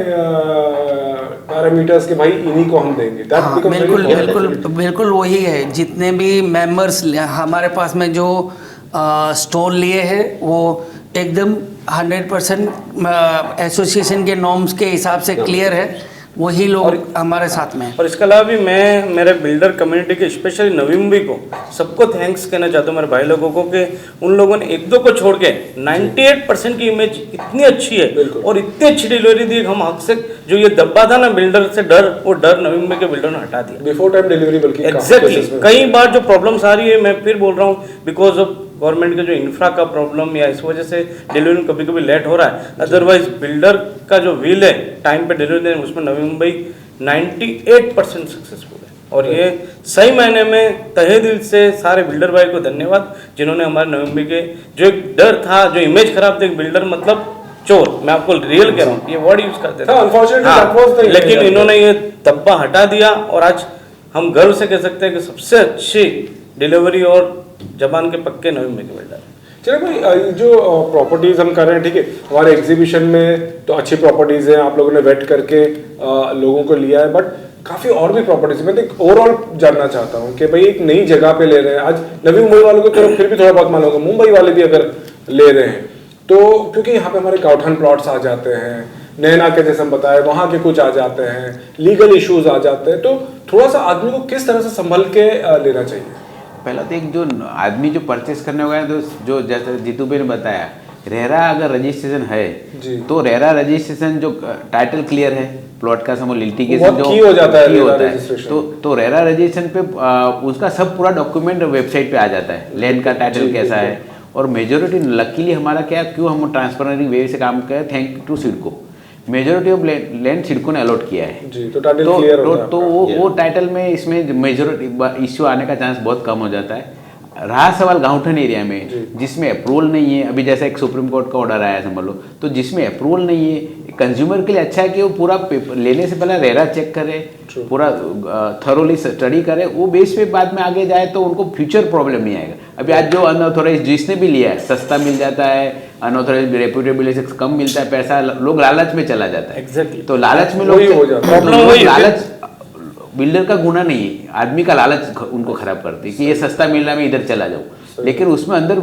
पैरामीटर्स के भाई इन्हीं को हम देंगे। That हाँ, becomes very बिल्कुल important. बिल्कुल बिल्कुल वही है। जितने भी मेंबर्स हमारे पास में जो स्टॉल लिए हैं वो एकदम 100% एसोसिएशन के नॉर्म्स के हिसाब से क्लियर है, वही लोग हमारे साथ में हैं। और इसके अलावा भी मैं मेरे बिल्डर कम्युनिटी के स्पेशली नवी मुंबई को सबको थैंक्स कहना चाहता हूँ, मेरे भाई लोगों को, कि उन लोगों ने एक दो को छोड़ के 98% की इमेज इतनी अच्छी है बिल्कुल। और इतनी अच्छी डिलीवरी दी। हम हक से जो ये दब्बा था ना बिल्डर से डर, वो डर नवी मुंबई के बिल्डर ने हटा दिया। बिफोर टाइम डिलीवरी बल्कि काफी एग्जैक्टली cases में। कई बार जो प्रॉब्लम्स आ रही है, मैं फिर बोल रहा हूँ, बिकॉज ऑफ गवर्नमेंट के जो इंफ्रा का प्रॉब्लम या इस वजह से डिलीवरी में कभी कभी लेट हो रहा है। अदरवाइज बिल्डर का जो व्हील है टाइम पे डिलीवरी देने, उसमें नवी मुंबई 98% सक्सेसफुल है। और ये सही मायने में तहे दिल से सारे बिल्डर भाई को धन्यवाद, जिन्होंने हमारे नवी मुंबई के जो एक डर था, जो इमेज खराब थी, बिल्डर मतलब चोर, मैं आपको रियल कह रहा हूँ, ये वर्ड यूज करते थे। हाँ, unfortunately that was the लेकिन image. इन्होंने ये धब्बा हटा दिया और आज हम गर्व से कह सकते हैं कि सबसे अच्छी डिलीवरी और जबान के पक्के नवी मुंबई के बिल्डर। चलो भाई, जो प्रॉपर्टीज हम कर रहे हैं, ठीक है, हमारे एग्जीबिशन में तो अच्छी प्रॉपर्टीज हैं, आप लोगों ने वेट करके लोगों को लिया है, बट काफी और भी प्रॉपर्टीज मैं तो ओवरऑल जानना चाहता हूँ कि भाई एक नई जगह पे ले रहे हैं। आज नवी मुंबई वालों को तो फिर भी थोड़ा बहुत मालूम होगा, मुंबई वाले भी अगर ले रहे हैं तो, क्योंकि यहाँ पे हमारे गाउठान प्लॉट्स आ जाते हैं, नैना के जैसे हम बताए वहाँ के कुछ आ जाते हैं, लीगल इश्यूज आ जाते हैं, तो थोड़ा सा आदमी को किस तरह से संभल के लेना चाहिए? पहला तो एक जो आदमी जो परचेस करने होगा, तो जो जैसे जीतू भाई ने बताया, रेरा अगर रजिस्ट्रेशन जी। है तो रेरा रजिस्ट्रेशन जो टाइटल क्लियर है, प्लॉट का समझ लिटिगेशन बहुत जो key हो जाता है key रेरा होता है, registration। तो रेरा रजिस्ट्रेशन पे उसका सब पूरा डॉक्यूमेंट वेबसाइट पे आ जाता है, लैंड का टाइटल जी, कैसा जी। है। और मेजोरिटी लकीली हमारा क्या, क्यों हम ट्रांसपेरेंट वे से काम करें, thank you to CIDCO, majority of land CIDCO ने अलॉट किया है। जी, तो टाइटल क्लियर होता है तो आपका। वो टाइटल में इसमें मेजोरिटी इश्यू आने का चांस बहुत कम हो जाता है। रहा सवाल गाउठन एरिया जी। में जिसमें अप्रूवल नहीं है, अभी जैसे एक सुप्रीम कोर्ट का ऑर्डर आया समझ लो, तो जिसमें अप्रूवल नहीं है, कंज्यूमर के लिए अच्छा है कि वो पूरा पेपर लेने से पहले रेरा चेक करे, True। पूरा थरोली स्टडी करे, वो बेस पे बाद में आगे जाए तो उनको फ्यूचर प्रॉब्लम नहीं आएगा। अभी आज जो अनऑथोराइज जिसने भी लिया है, सस्ता मिल जाता है, अनऑथोराइज रेप्यूटेबल से कम मिलता है पैसा, लोग लालच में चला जाता है। Exactly। तो लालच में वही लोग हो जाता है। तो Problem लोग वही है। लालच, बिल्डर का गुना नहीं है, आदमी का लालच उनको खराब करती है कि ये सस्ता मिल रहा है मैं इधर चला जाऊँ। लेकिन उसमें अंदर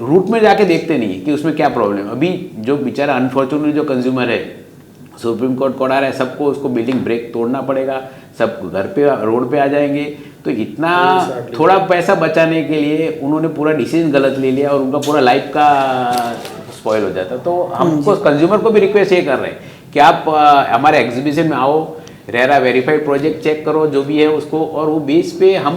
रूट में जाके देखते नहीं कि उसमें क्या प्रॉब्लम है। अभी जो बेचारा अनफॉर्चुनेटली जो कंज्यूमर है, सुप्रीम कोर्ट ऑर्डर है, सबको उसको बिल्डिंग ब्रेक तोड़ना पड़ेगा, सब घर पे रोड पे आ जाएंगे। तो इतना थोड़ा पैसा बचाने के लिए उन्होंने पूरा डिसीजन गलत ले लिया और उनका पूरा लाइफ का स्पॉइल हो जाता। तो हमको कंज्यूमर को भी रिक्वेस्ट ये कर रहे हैं कि आप हमारे एग्जीबिशन में आओ, रेरा वेरीफाइड प्रोजेक्ट चेक करो जो भी है उसको, और वो बेस पे हम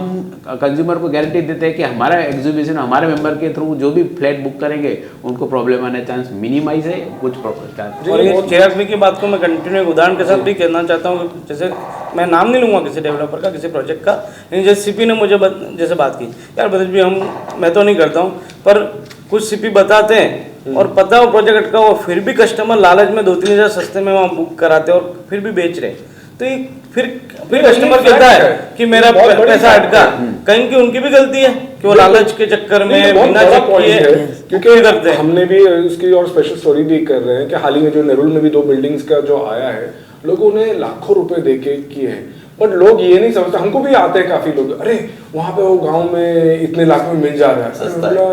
कंज्यूमर को गारंटी देते हैं कि हमारा एग्जीबिशन हमारे मेंबर के थ्रू जो भी फ्लैट बुक करेंगे उनको प्रॉब्लम आने चांस मिनिमाइज है, कुछ चांस। और ये चिराग भाई की बात को मैं कंटिन्यू एक उदाहरण के साथ भी कहना चाहता हूँ कि जैसे मैं नाम नहीं लूँगा किसी डेवलपर का, किसी प्रोजेक्ट का, लेकिन जैसे सीपी ने मुझे जैसे बात की, यार बदल भी मैं तो नहीं करता हूँ, पर कुछ सीपी बताते हैं और पता हो प्रोजेक्ट अटका हो, फिर भी कस्टमर लालच में 2-3 हज़ार सस्ते में वहाँ बुक कराते हैं और फिर भी बेच रहे हैं। तो ये फिर कस्टमर कहता है कि मेरा पैसा अटका, कहीं की उनकी भी गलती है कि वो लालच के चक्कर में बिना चेक किए क्योंकि करते हैं। हमने भी इसकी और स्पेशल स्टोरी भी कर रहे हैं कि हाल ही में जो नेरुल में भी 2 बिल्डिंग्स का जो आया है, लोगों ने लाखों रुपए दे के किए हैं, बट लोग ये नहीं समझते। हमको भी आते हैं काफी लोग, अरे वहां पे वो गांव में इतने लाख में मिल जा रहा है,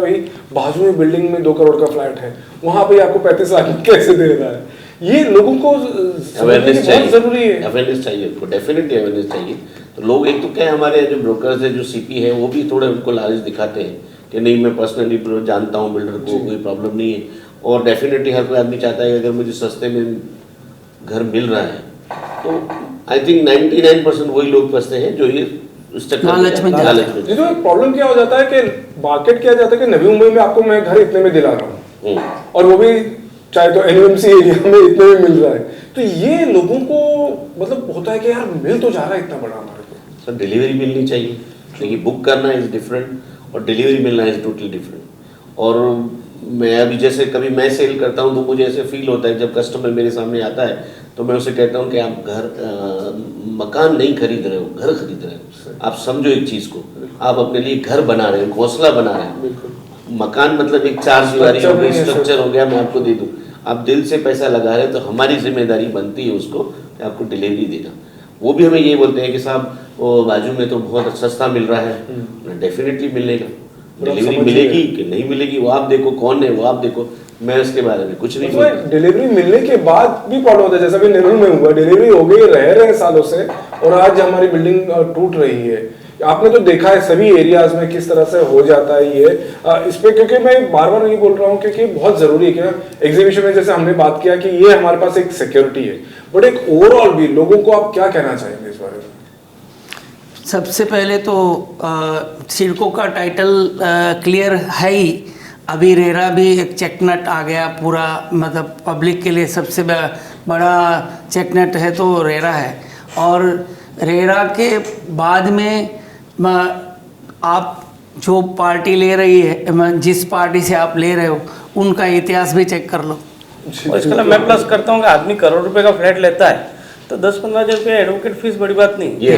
भाई बाजू में बिल्डिंग में 2 करोड़ का फ्लैट है, वहां पे आपको 35 लाख में कैसे दे रहा है? ये लोगों को अवेयरनेस बहुत जरूरी है। अवेयरनेस चाहिए उनको, डेफिनेटली अवेयरनेस चाहिए। तो लोग एक तो क्या है, हमारे जो ब्रोकर्स है, जो सीपी है, वो भी थोड़े उनको लालच दिखाते हैं कि नहीं मैं पर्सनली जानता हूँ बिल्डर को, कोई प्रॉब्लम नहीं है। और डेफिनेटली हर कोई आदमी चाहता है कि अगर मुझे सस्ते में घर मिल रहा है, तो आई थिंक 99% वही लोग फंसते हैं जो ये उस चक्कर लालच में ये तो एक प्रॉब्लम क्या हो जाता है कि मार्केट क्या जाता है कि नवी मुंबई में आपको मैं घर इतने में दिला रहा हूँ और वो भी चाहे तो एनएमसी एरिया में इतने में मिल रहा है। तो ये लोगों को मतलब होता है कि यार मिल तो जा रहा है इतना बड़ा हमारे को। सर डिलीवरी मिलनी चाहिए, लेकिन बुक करना इज डिफरेंट और डिलीवरी मिलना इज टोटली डिफरेंट। और मैं अभी जैसे कभी मैं सेल करता हूँ तो मुझे ऐसे फील होता है जब कस्टमर मेरे सामने आता है तो मैं उसे कहता हूँ कि आप मकान नहीं खरीद रहे हो, घर खरीद रहे हो। आप समझो एक चीज को, आप अपने लिए घर बना रहे हो, घोंसला बना रहे हो। मकान मतलब एक 4 दीवारी हो गई, स्ट्रक्चर हो गया, मैं आपको दे दूं। आप दिल से पैसा लगा रहे हैं तो हमारी जिम्मेदारी बनती है उसको कि आपको डिलीवरी देना। वो भी हमें ये बोलते हैं कि साहब वो बाजू में तो बहुत सस्ता मिल रहा है, डेफिनेटली मिलेगा, डिलीवरी मिलेगी कि नहीं मिलेगी वो आप देखो, कौन है वो आप देखो, मैं उसके बारे में कुछ नहीं बोलता। डिलीवरी मिलने के बाद भी प्रॉब्लम होता है, जैसा भी नेहरू में हुआ, डिलीवरी हो गई, रह रहे हैं सालों से और आज हमारी बिल्डिंग टूट रही है। आपने तो देखा है सभी एरियाज में किस तरह से हो जाता है ये। इस पे क्योंकि मैं बार बार ये बोल रहा हूँ क्योंकि बहुत जरूरी है कि एग्जीबिशन में जैसे हमने बात किया कि ये हमारे पास एक सिक्योरिटी है, बट एक ओवरऑल भी लोगों को आप क्या कहना चाहेंगे इस बारे में? सबसे पहले तो सिडको का टाइटल क्लियर है ही। अभी रेरा भी एक चेकनट आ गया पूरा, मतलब पब्लिक के लिए सबसे बड़ा चेकनट है तो रेरा है। और रेरा के बाद में आप जो पार्टी ले रही है, जिस पार्टी से आप ले रहे हो उनका इतिहास भी चेक कर लो। और इसके लिए मैं प्लस करता हूँ कि आदमी करोड़ रुपए का फ्लैट लेता है तो 10-15 हज़ार रुपये एडवोकेट फीस बड़ी बात नहीं।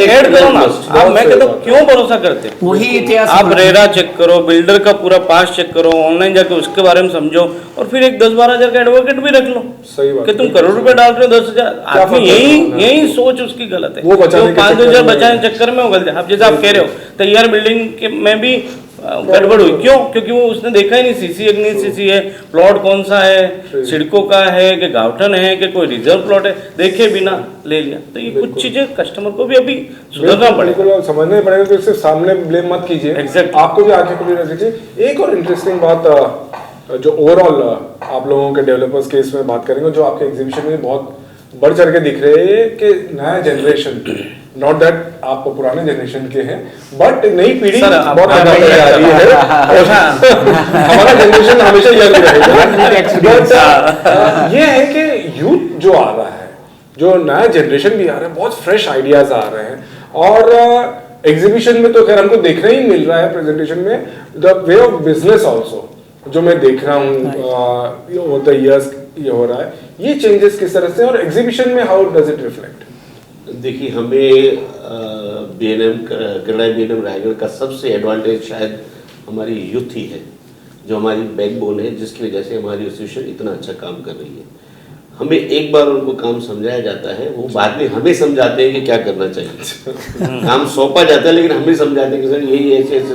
ऐड करो ना आप, मैं कहता हूँ क्यों भरोसा करते हो? वही इतिहास आप रेरा चेक करो, बिल्डर का पूरा पास चेक करो, ऑनलाइन जाके उसके बारे में समझो और फिर एक 10-12 हज़ार का एडवोकेट भी रख लो। सही बात कि तुम करोड़ रुपए डाल रहे हो 10,000, आदमी यही सोच उसकी गलत है। वो 5-2 हज़ार बचाने चक्कर में वो गलत है। अब जैसे आप कह रहे हो तैयार बिल्डिंग में भी गड़बड़ हुई, क्यों? क्योंकि वो उसने देखा ही नहीं सीसी है कि नहीं सीसी है, प्लॉट कौन सा है, सिडको का है कि गावठन है कि कोई रिजर्व प्लॉट है, देखे बिना ले लिया। तो ये कुछ चीजें कस्टमर को भी अभी सुधरना पड़ेगा, समझने पड़ेगा कि सिर्फ सामने ब्लेम मत कीजिए। Exactly. आपको भी आंखें खुली रखिए। एक और इंटरेस्टिंग बात जो ओवरऑल आप लोगों के डेवलपर्स केस में बात करेंगे, जो आपके एग्जीबिशन में बहुत बढ़ चढ़ के दिख रहे हैं कि नया जनरेशन, नॉट दैट आप पुराने जनरेशन के हैं, बट नई पीढ़ी बहुत आगे आ रही है। हमारा जनरेशन हमेशा यंग रहेगा। ये है कि यूथ जो आ रहा है, जो नया जनरेशन भी आ रहा है, बहुत फ्रेश आइडियाज आ रहे हैं। और एग्जीबिशन में तो खैर हमको देखने ही मिल रहा है प्रेजेंटेशन में the way of business also, जो मैं देख रहा हूँ ओवर द इयर्स ये हो रहा है, ये चेंजेस किस तरह से, और एग्जीबिशन में हाउ डज इट रिफ्लेक्ट? देखिए हमें बीएनएम किराया बीएनएम रायगढ़ का सबसे एडवांटेज शायद हमारी यूथ ही है, जो हमारी बैकबोन है, जिसकी वजह से हमारी एसोसिएशन इतना अच्छा काम कर रही है। हमें एक बार उनको काम समझाया जाता है, वो बाद में हमें समझाते हैं कि क्या करना चाहिए। काम सौंपा जाता है लेकिन हमें समझाते हैं कि सर यही ऐसे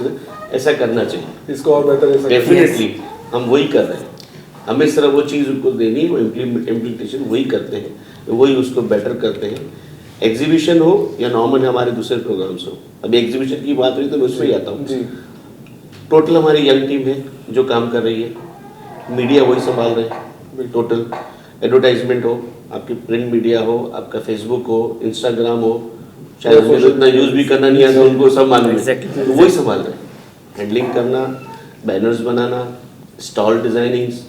ऐसा करना चाहिए, इसको और बेहतर ऐसा डेफिनेटली हम वही कर रहे हैं। हमें सिर्फ वो चीज़ उनको देनी, वो इम्प्लीमेंटेशन वही करते हैं, वही उसको बेटर करते हैं। एग्जीबिशन हो या नॉर्मल हमारे दूसरे प्रोग्राम्स हो, अभी एग्जीबिशन की बात हुई तो मैं उसमें ही आता हूँ। जी टोटल हमारी यंग टीम है जो काम कर रही है, मीडिया वही संभाल रहे हैं। टोटल एडवर्टाइजमेंट हो, आपकी प्रिंट मीडिया हो, आपका फेसबुक हो, इंस्टाग्राम हो, शायद वो मुझे इतना यूज भी करना नहीं आता, उनको सब मालूम है, Exactly. तो वही संभाल रहे हैं। हैंडलिंग करना, बैनर्स बनाना, स्टॉल डिजाइनिंग्स,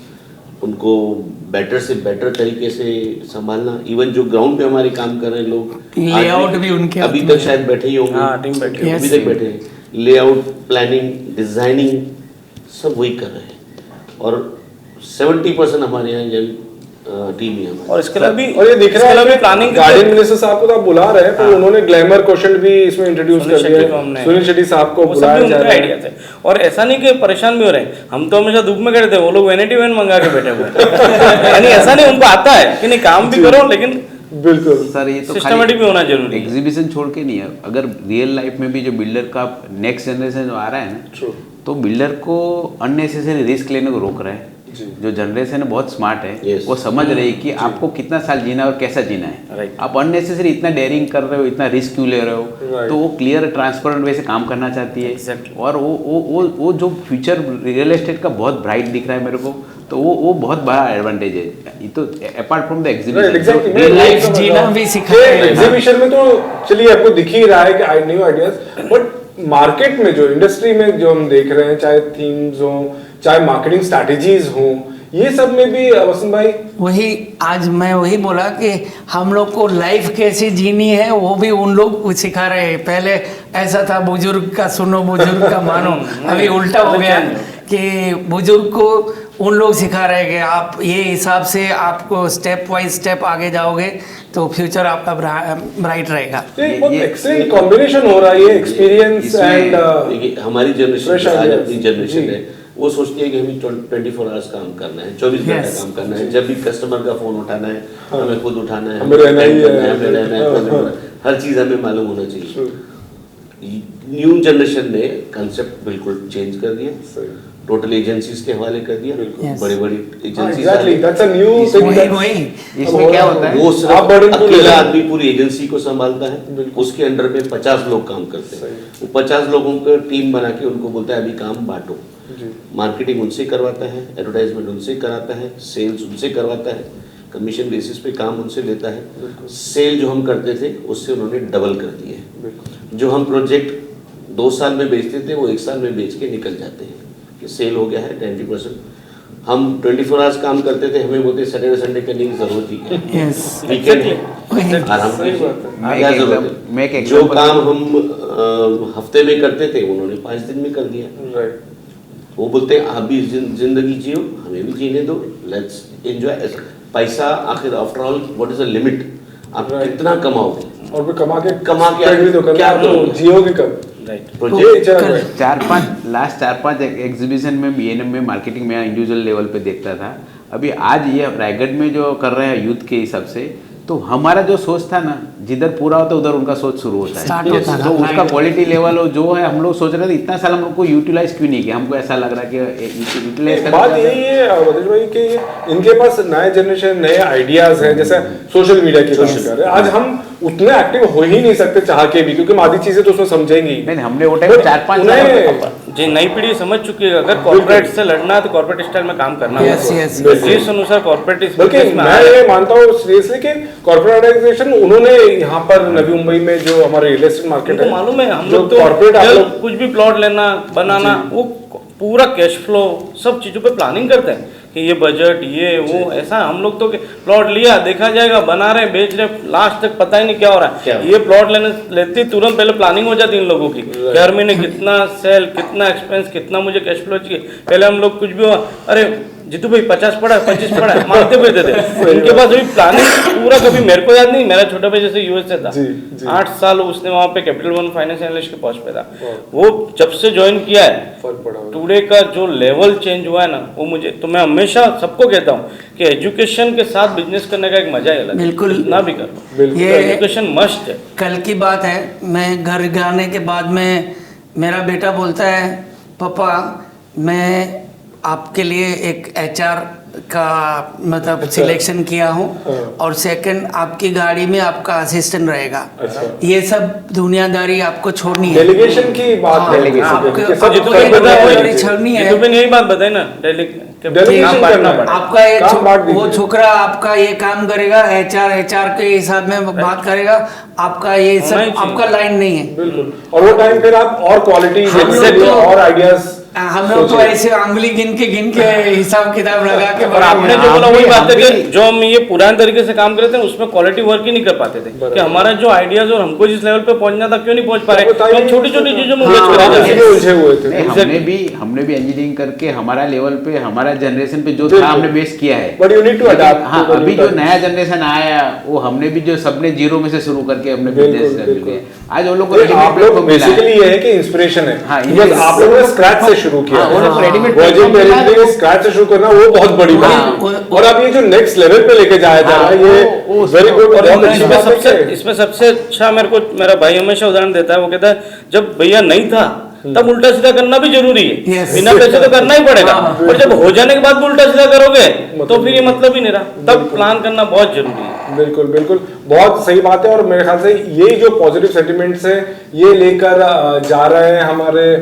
उनको बेटर से बेटर तरीके से संभालना। इवन जो ग्राउंड पे हमारे काम कर रहे हैं लोग, लेआउट भी उनके अभी हाथ तक में शायद बैठे ही होंगे, हाँ, टीम बैठी है। अभी Yes. तक बैठे हैं, लेआउट, प्लानिंग, डिजाइनिंग सब वही कर रहे हैं। और 70% हमारे यहाँ यंग टीम ही हमारी। और इसके अलावा भी और ये दिख रहा है प्लानिंग गार्डन मिनिस्टर साहब को तो आप बुला रहे हैं, पर हाँ। उन्होंने ग्लैमर क्वेश्चन भी इसमें इंट्रोड्यूस सुनील कर शेट्टी को दिया। हमने- सुनील शेट्टी साहब को वो सब बुलाया भी जा उनके रहा आइडिया है। थे। और ऐसा नहीं कि परेशान भी हो रहे हैं, हम तो हमेशा धूप में खड़े थे, वो लोग वैनिटी वैन मंगा के बैठे हुए हैं। यानी ऐसा नहीं, उनको आता है कि नहीं काम भी करो, लेकिन बिल्कुल सर ये तो सिस्टमेटिक भी होना जरूरी है। एग्जीबिशन छोड़ के नहीं है, अगर रियल लाइफ में भी जो बिल्डर का नेक्स्ट जनरेशन जो आ रहा है ना, True. तो बिल्डर को अननेसेसरी रिस्क लेने को रोक रहा है। जी। जो जनरेशन है बहुत स्मार्ट है, Yes. वो समझ रही है कि आपको कितना साल जीना है और कैसा जीना है। Right. आप अननेसेसरी इतना डेयरिंग कर रहे हो, इतना रिस्क क्यों ले रहे हो, Right. तो वो क्लियर ट्रांसपेरेंट वे से काम करना चाहती है। Exactly. और वो जो फ्यूचर रियल एस्टेट का बहुत ब्राइट दिख रहा है मेरे को, तो वो बहुत बड़ा एडवांटेज है। ये तो apart from the Right, exhibition exactly. Real मैं लाइफ समझ जीना रहा हूँ। भी सिखा ये रहे हैं। एग्जीबिशन में तो चलिए आपको दिख ही रहा है कि न्यू आइडियाज, बट मार्केट में जो इंडस्ट्री में जो हम देख रहे हैं, चाहे थीम्स हो, चाहे मार्केटिंग स्ट्रैटेजीज हो, ये सब में भी वसंत भाई वही आज मैं वही बोला कि हम लोग को लाइफ कैसी जीनी है वो भी उन लोग सिखा रहे हैं। पहले ऐसा था बुजुर्ग का सुनो बुजुर्ग का मानो, अभी उल्टा हो गया कि बुजुर्ग को उन लोग सिखा रहे हैं कि आप ये हिसाब से आपको स्टेप बाय स्टेप आगे जाओगे तो फ्यूचर आपका ब्राइट रहेगा। ये बहुत ये- एक्सीलेंट कॉम्बिनेशन हो रहा है, ये एक्सपीरियंस इसमें- एंड देखिए हमारी जनरेशन fresh आज ideas. अपनी जनरेशन जी। है, वो सोचती है कि हमें 24 आवर्स काम करना है, 24 घंटा Yes. काम करना है। जब भी कस्टमर का फोन उठाना है, हमें खुद उठाना है, हमें रहना ही है। हमें रहना है, हमें रहना है। हर चीज हमें मालूम होना चाहिए। न्यू जनरेशन ने कंसेप्ट बिल्कुल चेंज कर दिया, टोटल एजेंसीज के हवाले कर दिया। Yes. बड़ी बड़ी एग्जैक्टली दैट्स अ न्यू वही वही इसमें क्या होता है, वो आप सिर्फ burden को ले अकेला रहे हैं। आदमी पूरी एजेंसी को संभालता है, बिल्कुल। उसके अंडर में 50 लोग काम करते हैं। सही। वो 50 लोगों का टीम बना के उनको बोलता है अभी काम बांटो। जी। मार्केटिंग उनसे करवाता है, एडवर्टाइजमेंट उनसे कराता है, सेल्स उनसे करवाता है, कमीशन बेसिस पे काम उनसे लेता है। सेल जो हम करते थे उससे उन्होंने डबल कर दिए है। जो हम प्रोजेक्ट 2 साल में बेचते थे वो 1 साल में बेच के निकल जाते हैं कि सेल हो गया है 20%। हम 24 आवर्स काम करते थे, हमें बोलते सैटरडे संडे करने की जरूरत ही क्या है, यस वीकेंड है, वही आराम सही कीजिए। बात है। मैं क्या एक जरूरत example- मैं एक है? जो example- काम हम हफ्ते में करते थे उन्होंने 5 दिन में कर दिया। राइट वो बोलते हैं आप भी जिंदगी जियो, हमें भी जीने दो, लेट्स एंजॉय। पैसा आखिर after all what is the limit, आप Right. कितना कमाओगे, और फिर कमा के spend भी तो करना, क्या आप तो करोगे? जियोगे कब? राइट। प्रोजेक्ट चल रहा है। 4-5 एग्जीबिशन में बीएनएम में मार्केटिंग में इंडिविजुअल लेवल पे देखता था। अभी आज ये रायगढ़ में जो कर रहे हैं यूथ के हिसाब से, तो हमारा जो सोच था ना, जिधर पूरा होता है उधर उनका सोच शुरू होता है। Start होता है, तो उसका right. क्वालिटी लेवल जो है, हम लोग सोच रहे थे इतना साल हम लोग को यूटिलाइज क्यों नहीं किया, हमको ऐसा लग रहा है कि यूटिलाइज बात यही है वदेश भाई कि इनके पास नए जनरेशन नए आइडियाज हैं, जैसे सोशल मीडिया की बात कर रहे हैं। आज हम उतने एक्टिव हो ही नहीं सकते चाह के भी, क्योंकि हम आधी चीजें तो उसमें समझेंगे ही। नहीं, हमने वो टाइम But 4-5 उन्हें- जी नई पीढ़ी समझ चुकी है, अगर कॉर्पोरेट से लड़ना है तो कॉर्पोरेट स्टाइल में काम करना Yes, होगा। yes, yes. जिस अनुसार कॉर्पोरेट बल्कि मैं ये मानता हूँ सीरियसली कि कॉर्पोरेटाइजेशन उन्होंने यहाँ पर नवी मुंबई में जो हमारा रियल एस्टेट मार्केट उनको है, मालूम है, हम जो लोग तो कॉर्पोरेट आप जब लोग कुछ भी प्लॉट लेना बनाना वो पूरा कैश फ्लो सब चीज़ों पे प्लानिंग करते हैं कि ये बजट ये वो ऐसा। हम लोग तो प्लॉट लिया देखा जाएगा, बना रहे हैं बेच रहे हैं, लास्ट तक पता ही नहीं क्या हो रहा क्या? है। ये प्लॉट लेते तुरंत पहले प्लानिंग हो जाती है इन लोगों की कि हर महीने कितना सेल, कितना एक्सपेंस, कितना मुझे कैश फ्लो चाहिए। पहले हम लोग कुछ भी हो, अरे जीतू भाई 50 पड़ा 25 पड़ा मांगते हुए देते। इनके पास अभी प्लानिंग पूरा, कभी मेरे को याद नहीं, मेरा छोटा भाई जैसे यूएस से था, जी, जी। 8 साल उसने वहाँ पे कैपिटल वन फाइनेंस एनालिस्ट के पोस्ट पे था। वो जब से ज्वाइन किया है, फर्क पड़ा होगा। टुडे का जो लेवल चेंज हुआ है ना, वो मुझे, तो मैं हमेशा सबको कहता हूँ कि एजुकेशन के साथ बिजनेस करने का एक मजा ही अलग है। बिल्कुल। ना भी करो, बिल्कुल। ये एजुकेशन मस्ट है। कल की बात है, मैं घर जाने के बाद में मेरा बेटा बोलता है, पापा मैं आपके लिए एक एचआर का मतलब अच्छा। सिलेक्शन किया हूँ, हाँ। और सेकंड आपकी गाड़ी में आपका असिस्टेंट रहेगा। अच्छा। ये सब दुनियादारी आपको छोड़नी है। डेलीगेशन की बात हाँ, है, delegation। आपके आपको- सब जितू सब भाई बंदे बताया हैं। वही छोड़नी है। जीतू भाई ने यही बात बताई ना, Delegation काम बांटना करना है। पड़ेगा। आपका ये काम बांट दीजिए। वो छोकरा आपका ये काम करेगा, एचआर के हिसाब में बात करेगा, आपका ये होना ही सब चाहिए। आपका लाइन नहीं है। बिल्कुल। और वो टाइम फिर आप और क्वालिटी हम लोग तो- और आइडियाज हम लोग तो ऐसे आंगुली गिन के हिसाब किताब लगा के और आपने जो हम बोला वही भी- बात है हम कि भी- जो हम ये पुराने तरीके से काम करते हैं उसमें क्वालिटी वर्क ही नहीं कर पाते थे, कि हमारा जो आइडियाज और हमको जिस लेवल पे पहुंचना था क्यों नहीं पहुंच पा रहे, बताइए। हम छोटी छोटी चीजों में हाँ, उलझ कर रह जाते इसीलिए हैं। उलझे हुए थे। नहीं, हमने भी इंजीनियरिंग करके हमारा लेवल पे, हमारा जनरेशन पे जो था हमने बेस किया है। बट यू नीड टू लेकिन अडैप्ट। हाँ, अभी जो नया जनरेशन आया वो हमने भी जो सबने जीरो में से शुरू करके हमने बिल्कुल, बिजनेस कर बिल्कुल। लिया। आज वो लोग को आप ready-made लोग platform मिला है। बेसिकली ये है कि इंस्पिरेशन है, हाँ, बिकॉज़ ये- आप लोगों ने स्क्रैच से शुरू किया हाँ, वो लोग ready-made वर्जिन platform मिला है। पेरेंटिंग स्क्रैच से शुरू करना वो बहुत बड़ी बात हाँ, है। और अब ये जो नेक्स्ट लेवल पे लेके जाया जा रहा है, ये वो वेरी गुड। और बहुत अच्छी इसमें बात है सबसे कि- इसमें सबसे अच्छा मेरे को मेरा भाई हमेशा उदाहरण देता है, वो कहता है जब भैया नहीं था तब उल्टा सीधा करना भी जरूरी है, Yes. बिना पैसे तो करना ही पड़ेगा, हाँ। और जब हो जाने के बाद भी उल्टा सीधा करोगे तो फिर ये मतलब ही नहीं रहा। तब प्लान करना बहुत जरूरी है। बिल्कुल बिल्कुल, बहुत सही बात है। और मेरे ख्याल से यही जो पॉजिटिव सेंटिमेंट्स है ये लेकर जा रहे हैं हमारे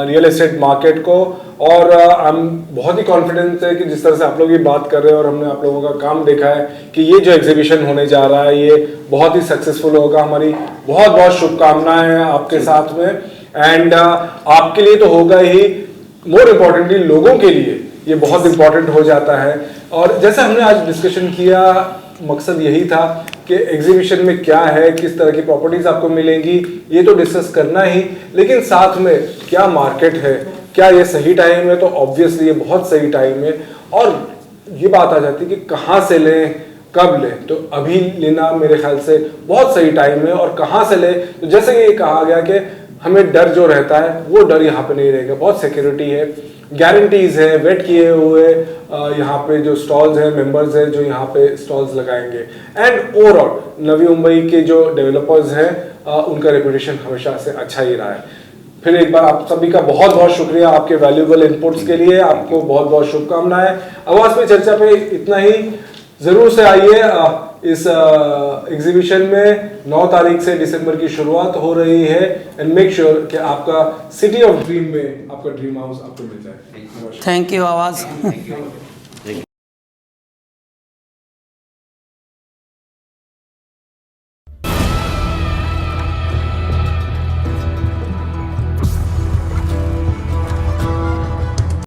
रियल एस्टेट मार्केट को। और हम बहुत ही कॉन्फिडेंस है कि जिस तरह से आप लोग ये बात कर रहे हैं और हमने आप लोगों का काम देखा है कि ये जो एग्जीबिशन होने जा रहा है ये बहुत ही सक्सेसफुल होगा। हमारी बहुत बहुत शुभकामनाएं हैं आपके साथ में। एंड आपके लिए तो होगा ही, मोर इम्पोर्टेंटली लोगों के लिए ये बहुत इंपॉर्टेंट हो जाता है। और जैसे हमने आज डिस्कशन किया, मकसद यही था कि एग्जीबिशन में क्या है, किस तरह की प्रॉपर्टीज आपको मिलेंगी, ये तो डिस्कस करना ही, लेकिन साथ में क्या मार्केट है, क्या ये सही टाइम है, तो ऑब्वियसली ये बहुत सही टाइम है। और ये बात आ जाती है कि कहाँ से लें, कब लें, तो अभी लेना मेरे ख्याल से बहुत सही टाइम है। और कहाँ से लें, तो जैसे ये कहा गया कि हमें डर जो रहता है वो डर यहाँ पे नहीं रहेगा, बहुत सिक्योरिटी है, गारंटीज है, वेट किए हुए यहाँ पे जो स्टॉल्स हैं, मेंबर्स हैं जो यहाँ पे स्टॉल्स लगाएंगे। एंड ओवरऑल नवी मुंबई के जो डेवलपर्स हैं उनका रेपुटेशन हमेशा से अच्छा ही रहा है। फिर एक बार आप सभी का बहुत बहुत शुक्रिया आपके वैल्यूएबल इनपुट्स के लिए, आपको बहुत बहुत शुभकामनाएं। आवाज पे चर्चा पे इतना ही। जरूर से आइए, इस एग्जीबिशन में 9 तारीख से दिसंबर की शुरुआत हो रही है। एंड मेक श्योर कि आपका सिटी ऑफ ड्रीम में आपका ड्रीम हाउस आपको मिल जाए। थैंक यू आवाज़।